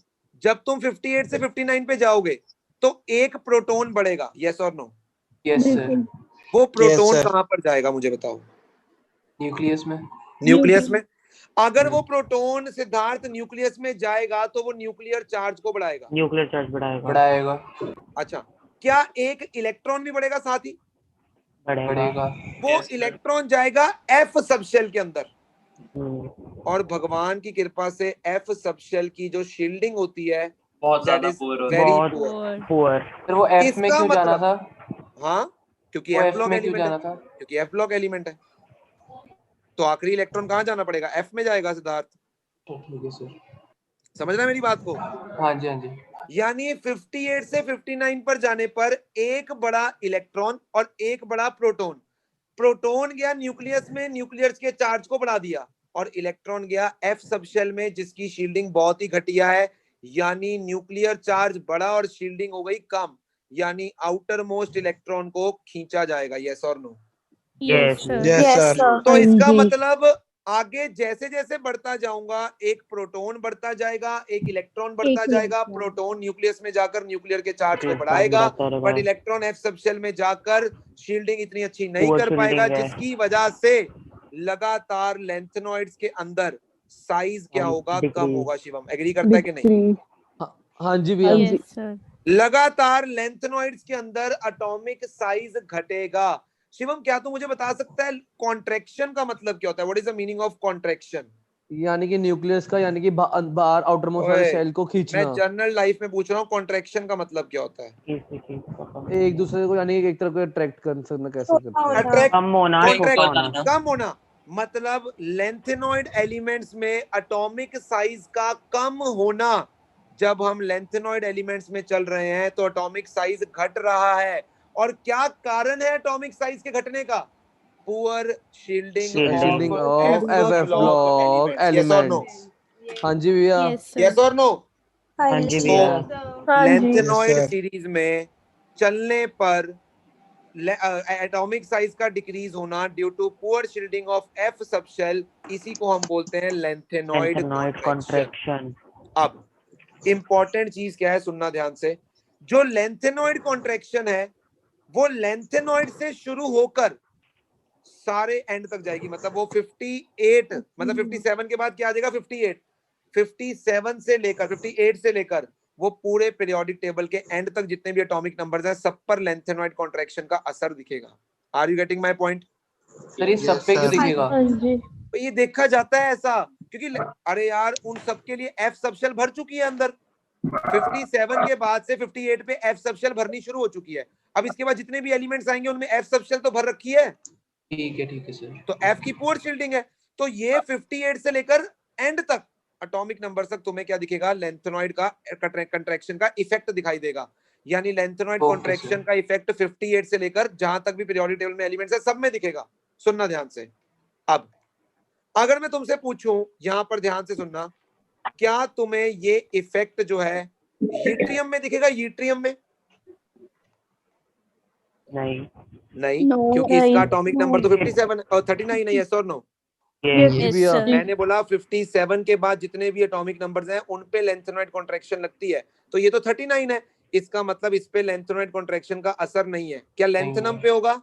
जब तुम 58 से 59 पे जाओगे तो एक प्रोटॉन बढ़ेगा। यस और नो? Yes sir. बिल्कुल। वो प्रोटॉन Yes, sir. कहां पर जाएगा मुझे बताओ? न्यूक्लियस में। न्यूक्लियस में। अगर वो प्रोटॉन सिद्धार्थ न्यूक्लियस में जाएगा तो वो न्यूक्लियर चार्ज को बढ़ाएगा। न्यूक्लियर चार्ज बढ़ाएगा। बढ़ाएगा। अच्छा, क्या एक इलेक्ट्रॉन भी बढ़ेगा साथ ही? बढ़ेगा। वो इलेक्ट्रॉन जाएगा एफ सबशेल के अंदर, हम्म, और भगवान की कृपा से एफ सबशेल की जो शील्डिंग होती है बहुत दैट ज्यादा इज पुअर होती वेरी बहुत पुअर। पुअर। फिर वो एफ में इसका क्यों जाना मतलब था? हाँ, क्योंकि वो एफ एफ ब्लॉक में क्यों एलिमेंट है, जाना था? क्योंकि एफ ब्लॉक एलिमेंट है, तो आखिरी इलेक्ट्रॉन कहाँ जाना पड़ेगा? एफ में जाएगा सिद्धार्थ। ठीक है सर। समझ रहे हैं मेरी बात को? हाँ जी हाँ जी। यानी 58 से 59 पर जाने पर एक बड़ा इलेक्ट्रॉन और एक बड़ा प्रोटॉन, प्रोटॉन गया न्यूक्लियस में, न्यूक्लियस के चार्ज को बढ़ा दिया, और इलेक्ट्रॉन गया एफ सबशेल में जिसकी शील्डिंग बहुत ही घटिया है, यानी न्यूक्लियर चार्ज बढ़ा और शील्डिंग हो गई कम, यानी आउटर मोस्ट इलेक्ट्रॉन को खींचा जाएगा। यस और नो? Yes yes sir. तो हाँ इसका जी। मतलब आगे जैसे जैसे बढ़ता जाऊंगा एक प्रोटॉन बढ़ता जाएगा, एक इलेक्ट्रॉन बढ़ता एक जाएगा, इलेक्ट्रॉन। प्रोटॉन न्यूक्लियस में जाकर न्यूक्लियर के चार्ज को चार्ज बढ़ाएगा, बढ़ाता रहेगा। बट इलेक्ट्रॉन एफ सबशेल में जाकर शील्डिंग इतनी अच्छी नहीं Poor कर पाएगा, shielding है। जिसकी वजह से लगातार लेंथेनॉइड्स के अंदर साइज क्या होगा? कम Decrease। होगा। शिवम एग्री करता है कि नहीं? डिक्रीज। हाँ जी भैया। हाँ जी। लगातार लेंथेनॉइड्स के अंदर एटॉमिक साइज घटेगा। शिवम क्या तू मुझे बता सकता है कॉन्ट्रैक्शन का मतलब क्या होता है? What is the meaning of contraction? यानी कि न्यूक्लियस का, यानी कि बाहर आउटर मोस्ट वाले ओए, शेल को मैं खींचना। जनरल लाइफ में पूछ रहा हूँ कॉन्ट्रैक्शन का मतलब क्या होता है? एक दूसरे को, यानी कि एक तरह को अट्रैक्ट कर सकना, कैसे करते हैं? अट्रैक्ट, कम होना, कॉन्ट्रैक्ट, छोटा होना। कम होना, मतलब लेंथेनॉइड एलिमेंट्स में एटॉमिक साइज का कम होना। जब हम लेंथेनॉइड एलिमेंट्स में चल रहे हैं तो एटॉमिक साइज घट रहा है, और क्या कारण है एटॉमिक साइज के घटने का? Poor shielding shielding of of F F block block elements. Yes और नो? एलिमेंट्स। हाँ जी भैया। यस और नो? हाँ जी तो भैया। हाँ जी। Lanthanoid Yes, sir. सीरीज में चलने पर एटॉमिक साइज का डिक्रीज होना due to poor shielding of f subshell, इसी को हम बोलते हैं लेंथेनॉइड Lantanoid कॉन्ट्रैक्शन। contraction। अब इंपॉर्टेंट चीज क्या है, सुनना ध्यान से। जो लेंथेनॉइड कॉन्ट्रैक्शन है वो लेंथेनॉइड से शुरू होकर सारे एंड तक जाएगी, मतलब वो 58, मतलब 57 के बाद क्या आ जाएगा? 58, 57 से लेकर 58 से लेकर वो पूरे पीरियोडिक टेबल के एंड तक जितने भी एटॉमिक नंबर्स हैं सब पर लेंथेनॉइड कॉन्ट्रैक्शन का असर दिखेगा। Are you getting my point? Sir ये सब पे क्यों दिखेगा? हाँ जी। तो ये देखा जाता है ऐसा क्योंकि अरे यार उन सब के लिए एफ सबशेल भर चुकी है अंदर। 57 के बाद से 58 पे एफ सबशेल भरनी शुरू हो चुकी है। अब इसके बाद जितने भी एलिमेंट्स आएंगे उनमें एफ सबशेल तो भर रखी है, ठीक है सर। तो एफ की पुअर शील्डिंग है। तो ये 58 से लेकर एंड तक एटॉमिक नंबर तक तुम्हें क्या दिखेगा? लेंथेनॉइड का कंट्रैक्शन का इफेक्ट दिखाई देगा। यानी लेंथेनॉइड Okay, कॉन्ट्रैक्शन sir. का इफेक्ट 58 से लेकर जहां तक भी पीरियोडिक टेबल में एलिमेंट्स है सब में दिखेगा। सुनना ध्यान से। अब अगर मैं तुमसे पूछूं, यहां पर ध्यान से सुनना, क्या तुम्हें ये इफेक्ट जो है यूट्रियम में दिखेगा? यूट्रियम में नहीं। नहीं, No, क्योंकि नहीं। इसका एटॉमिक नंबर तो 57 और 39 है। यस और नो? Yes। जी भैया। मैंने बोला 57 के बाद जितने भी एटॉमिक नंबर्स हैं उन पे लेंथेनॉइड कॉन्ट्रैक्शन लगती है, तो ये तो 39 है, इसका मतलब इस पे लेंथेनॉइड कॉन्ट्रैक्शन का असर नहीं है। क्या लेंथेनम पे होगा?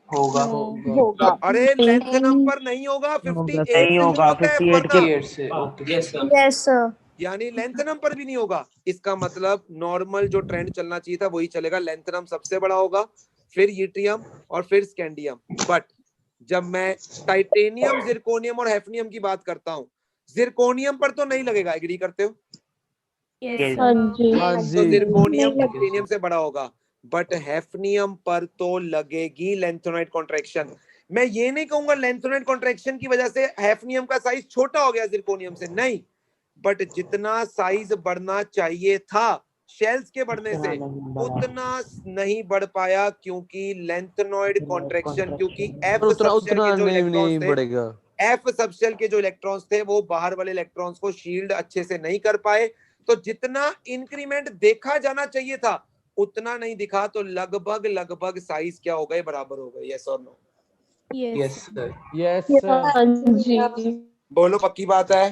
होगा। होगा। अरे लेंथेनम पर नहीं होगा, 58 नहीं से शुरू होगा, होता है 58 पढ़ना, 58 से। Okay yes sir. Yes sir. यानी लेंथेनम पर भी नहीं होगा। इसका मतलब नॉर्मल जो ट्रेंड चलना चाहिए था वही चलेगा, लेंथेनम सबसे बड़ा होगा, फिर यूट्रियम और फिर स्कैंडियम। बट जब मैं टाइटेनियम, जिरकोनियम और हैफनियम की बात करता हूं, जिरकोनियम पर तो नहीं लगेगा। एग्री करते हो? Yes। हाँ जी। हाँ तो जी। जिरकोनियम नहीं टाइटेनियम से बड़ा होगा, बट हैफनियम पर तो लगेगी लेंथेनॉइड कॉन्ट्रैक्शन। मैं ये नहीं कहूंगा लेंथेनॉइड कॉन्ट्रैक्शन की वजह से हैफनियम का साइज छोटा हो गया जिरकोनियम से, नहीं, बट जितना साइज बढ़ना चाहिए था शेल्स के बढ़ने से उतना नहीं बढ़ पाया, क्योंकि लेंथेनॉइड कॉन्ट्रैक्शन, क्योंकि एफ उतना सबशेल के जो नहीं इलेक्ट्रॉन्स थे, बढ़ेगा। एफ सबशेल के जो इलेक्ट्रॉन्स थे वो बाहर वाले इलेक्ट्रॉन्स को शील्ड अच्छे से नहीं कर पाए, तो जितना इंक्रीमेंट देखा जाना चाहिए था उतना नहीं दिखा, तो लगभग लगभग साइज क्या हो गए? बराबर हो गए। यस और no? Yes sir. Yes sir. हाँ जी। बोलो पक्की बात है?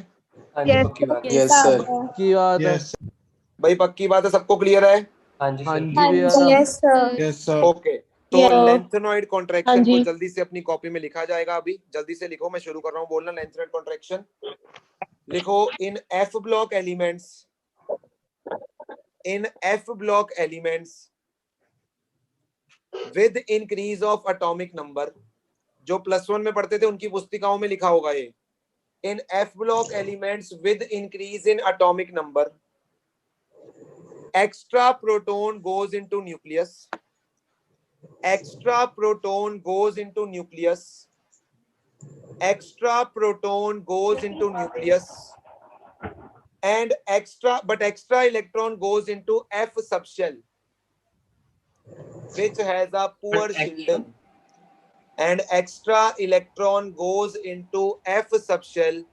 हाँ जी पक्की बात है। Yes, sir. की बात है। Yes, भाई पक्की बात है, सबको क्लियर है? हाँ जी हाँ सर। जी भैया। Yes sir. yes, sir. Okay, तो Yeah. लेंथेनॉइड हाँ कॉन्ट्रैक्शन को जी। जल्दी से अपनी कॉपी में लिखा जाएगा। अभी जल्दी से लिखो, मैं शुरू कर रहा हूं बोलना। लेंथेनॉइड कॉन्ट्रैक्शन लिखो। In F block elements, in F block elements with increase of atomic number, जो +1 में पढ़ते थे उनकी पुस्तिकाओं में लिखा होगा ये, इन F block elements with increase in atomic number, extra proton goes into nucleus, extra proton goes into nucleus, extra proton goes into nucleus, and extra electron goes into F subshell, which has a poor shielding, and extra electron goes into F subshell,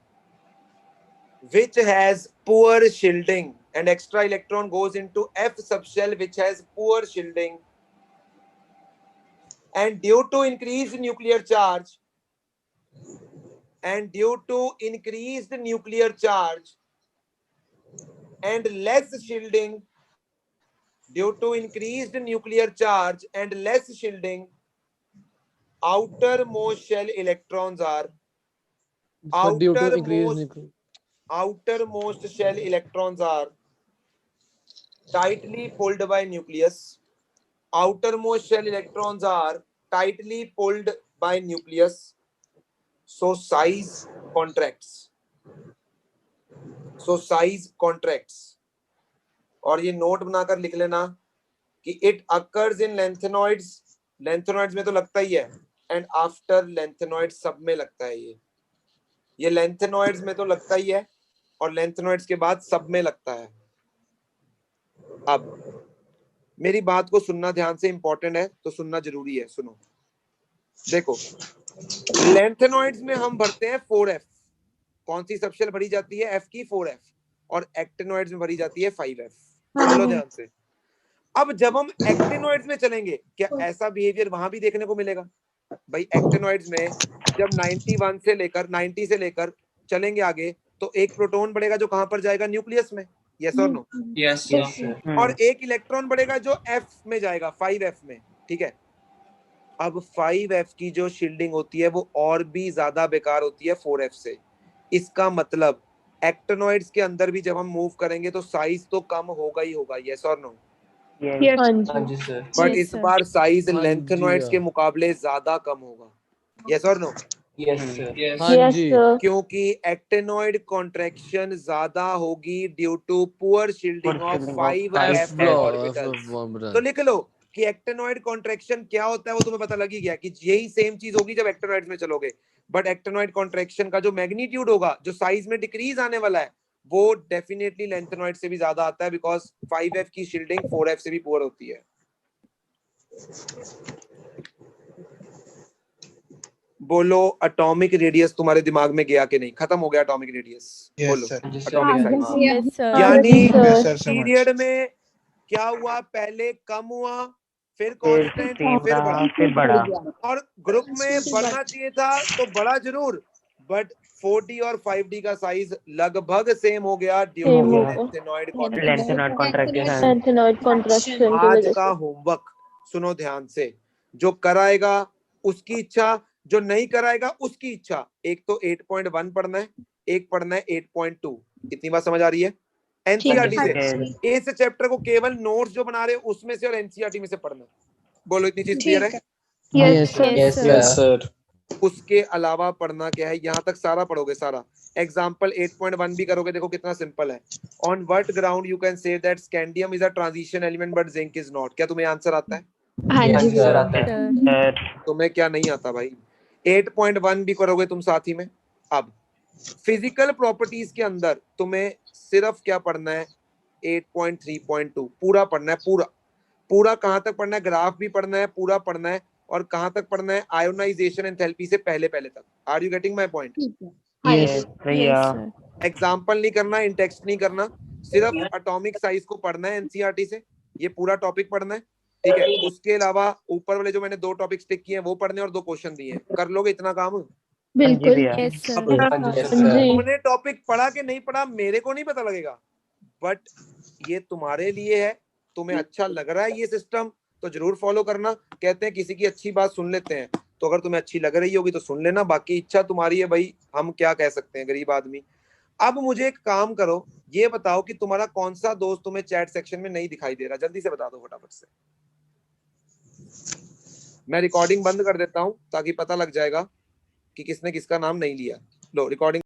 which has poor shielding, and extra electron goes into F subshell, which has poor shielding, and due to increased nuclear charge, and less shielding, due to increased nuclear charge and less shielding, outermost shell electrons are due to increased nuclear. outermost shell electrons are tightly pulled by nucleus. Outermost shell electrons are tightly pulled by nucleus, so size contracts. और ये note बनाकर लिख लेना कि it occurs in lanthanoids, lanthanoids में तो लगता ही है, एंड आफ्टर लेंथेनॉइड्स सब में लगता है ये लेंथेनॉइड्स में तो लगता ही है और लेंथेनॉइड्स के बाद सब में लगता है। अब मेरी बात को सुनना ध्यान से, इंपॉर्टेंट है तो सुनना जरूरी है। सुनो, देखो, लेंथेनॉइड्स में हम भरते हैं 4F। कौन सी सबशेल भरी जाती है? F की 4F, और एक्टिनॉइड्स में भरी जाती है 5F। सुन लो ध्यान से। अब जब हम एक्टिनॉइड्स में चलेंगे, क्या ऐसा बिहेवियर वहां भी देखने को मिलेगा? भाई एक्टिनॉइड्स में जब 90 से लेकर चलेंगे आगे, तो एक प्रोटॉन बढ़ेगा जो कहां पर जाएगा? न्यूक्लियस में। यस और नो? Yes sir. और एक इलेक्ट्रॉन बढ़ेगा जो F में जाएगा, 5F में। ठीक है, अब 5F की जो शील्डिंग होती है वो और भी ज्यादा बेकार होती है 4F से। इसका मतलब एक्टिनॉइड्स के अंदर भी जब हम मूव करेंगे तो साइज तो कम होगा ही होगा। यस और नो? हाँ जी सर। बट इस बार साइज हाँ लेंथेनॉइड्स जी, के मुकाबले ज्यादा कम होगा। यस और नो? Yes sir. हाँ जी, क्योंकि एक्टिनॉइड कॉन्ट्रैक्शन ज्यादा होगी due to poor shielding of 5F orbitals. तो लिख लो कि एक्टिनॉइड कॉन्ट्रैक्शन क्या होता है, वो तुम्हें पता लग ही गया कि यही सेम चीज होगी जब एक्टिनॉइड्स में चलोगे। बट एक्टिनॉइड कॉन्ट्रैक्शन का जो मैग्नीट्यूड होगा, जो साइज में डिक्रीज आने वाला है, वो डेफिनेटली लेंथेनॉइड से भी ज्यादा आता है, बिकॉज 5F की शील्डिंग 4F से भी पुअर होती है। बोलो, एटॉमिक रेडियस तुम्हारे दिमाग में गया कि नहीं? खत्म हो गया एटॉमिक रेडियस? बोलो एटॉमिक साइज। यानी पीरियड में क्या हुआ? पहले कम हुआ, फिर कांस्टेंट, फिर बढ़ा। और ग्रुप में बढ़ना चाहिए था तो बढ़ा जरूर, बट 4D और 5D का साइज लगभग सेम हो गया ड्यू टू लेंथेनॉइड कॉन्ट्रैक्शन। आज का होमवर्क सुनो ध्यान से, जो कराएगा उसकी इच्छा, जो नहीं कराएगा उसकी इच्छा। एक तो 8.1 पढ़ना है, एक पढ़ना है 8.2। इतनी बात समझ आ रही है? एनसीईआरटी से इस चैप्टर को केवल नोट्स जो बना रहे हो उसमें से और एनसीईआरटी में से पढ़ना। बोलो, इतनी चीज क्लियर है? Yes sir. उसके अलावा पढ़ना क्या है? यहाँ तक सारा पढ़ोगे, सारा। एग्जाम्पल 8.1 भी करोगे, देखो कितना सिंपल है। On what ground you can say that scandium is a transition element but zinc is not? क्या तुम्हें आंसर आता है? हाँ जी सर। तुम्हें क्या नहीं आता भाई? 8.1 भी करोगे तुम साथ ही में। अब फिजिकल प्रॉपर्टीज के अंदर तुम्हें सिर्फ क्या पढ़ना है? 8.3.2 पूरा पढ़ना है। पूरा कहां तक पढ़ना है? ग्राफ भी पढ़ना है, पूरा पढ़ना है। और कहां तक पढ़ना है? आयोनाइजेशन एंथैल्पी से पहले तक। Are you getting my point? Example नहीं करना, इंटेक्स्ट नहीं करना, सिर्फ एटॉमिक साइज को पढ़ना है एनसीईआरटी से। ये पूरा टॉपिक पढ़ना है, ठीक है? उसके अलावा ऊपर वाले जो मैंने 2 टॉपिक्स टिक किए हैं वो पढ़ने और 2 क्वेश्चन दिए हैं। कर लोगे इतना काम? बिल्कुल। तुमने टॉपिक पढ़ा कि नहीं पढ़ा मेरे को नहीं पता लगेगा, बट ये तुम्हारे लिए है। तुम्हें अच्छा लग रहा है ये सिस्टम तो जरूर फॉलो करना। कहते हैं किसी की अच्छी बात सुन लेते हैं, तो अगर तुम्हें अच्छी लग रही होगी तो सुन लेना, बाकी इच्छा तुम्हारी है भाई। हम क्या कह सकते हैं, गरीब आदमी। अब मुझे एक काम करो, ये बताओ कि तुम्हारा कौन सा दोस्त तुम्हें चैट सेक्शन में नहीं दिखाई दे रहा? जल्दी से बता दो फटाफट से। मैं रिकॉर्डिंग बंद कर देता हूँ ताकि पता लग जाएगा कि किसने किसका नाम नहीं लिया। लो रिकॉर्डिंग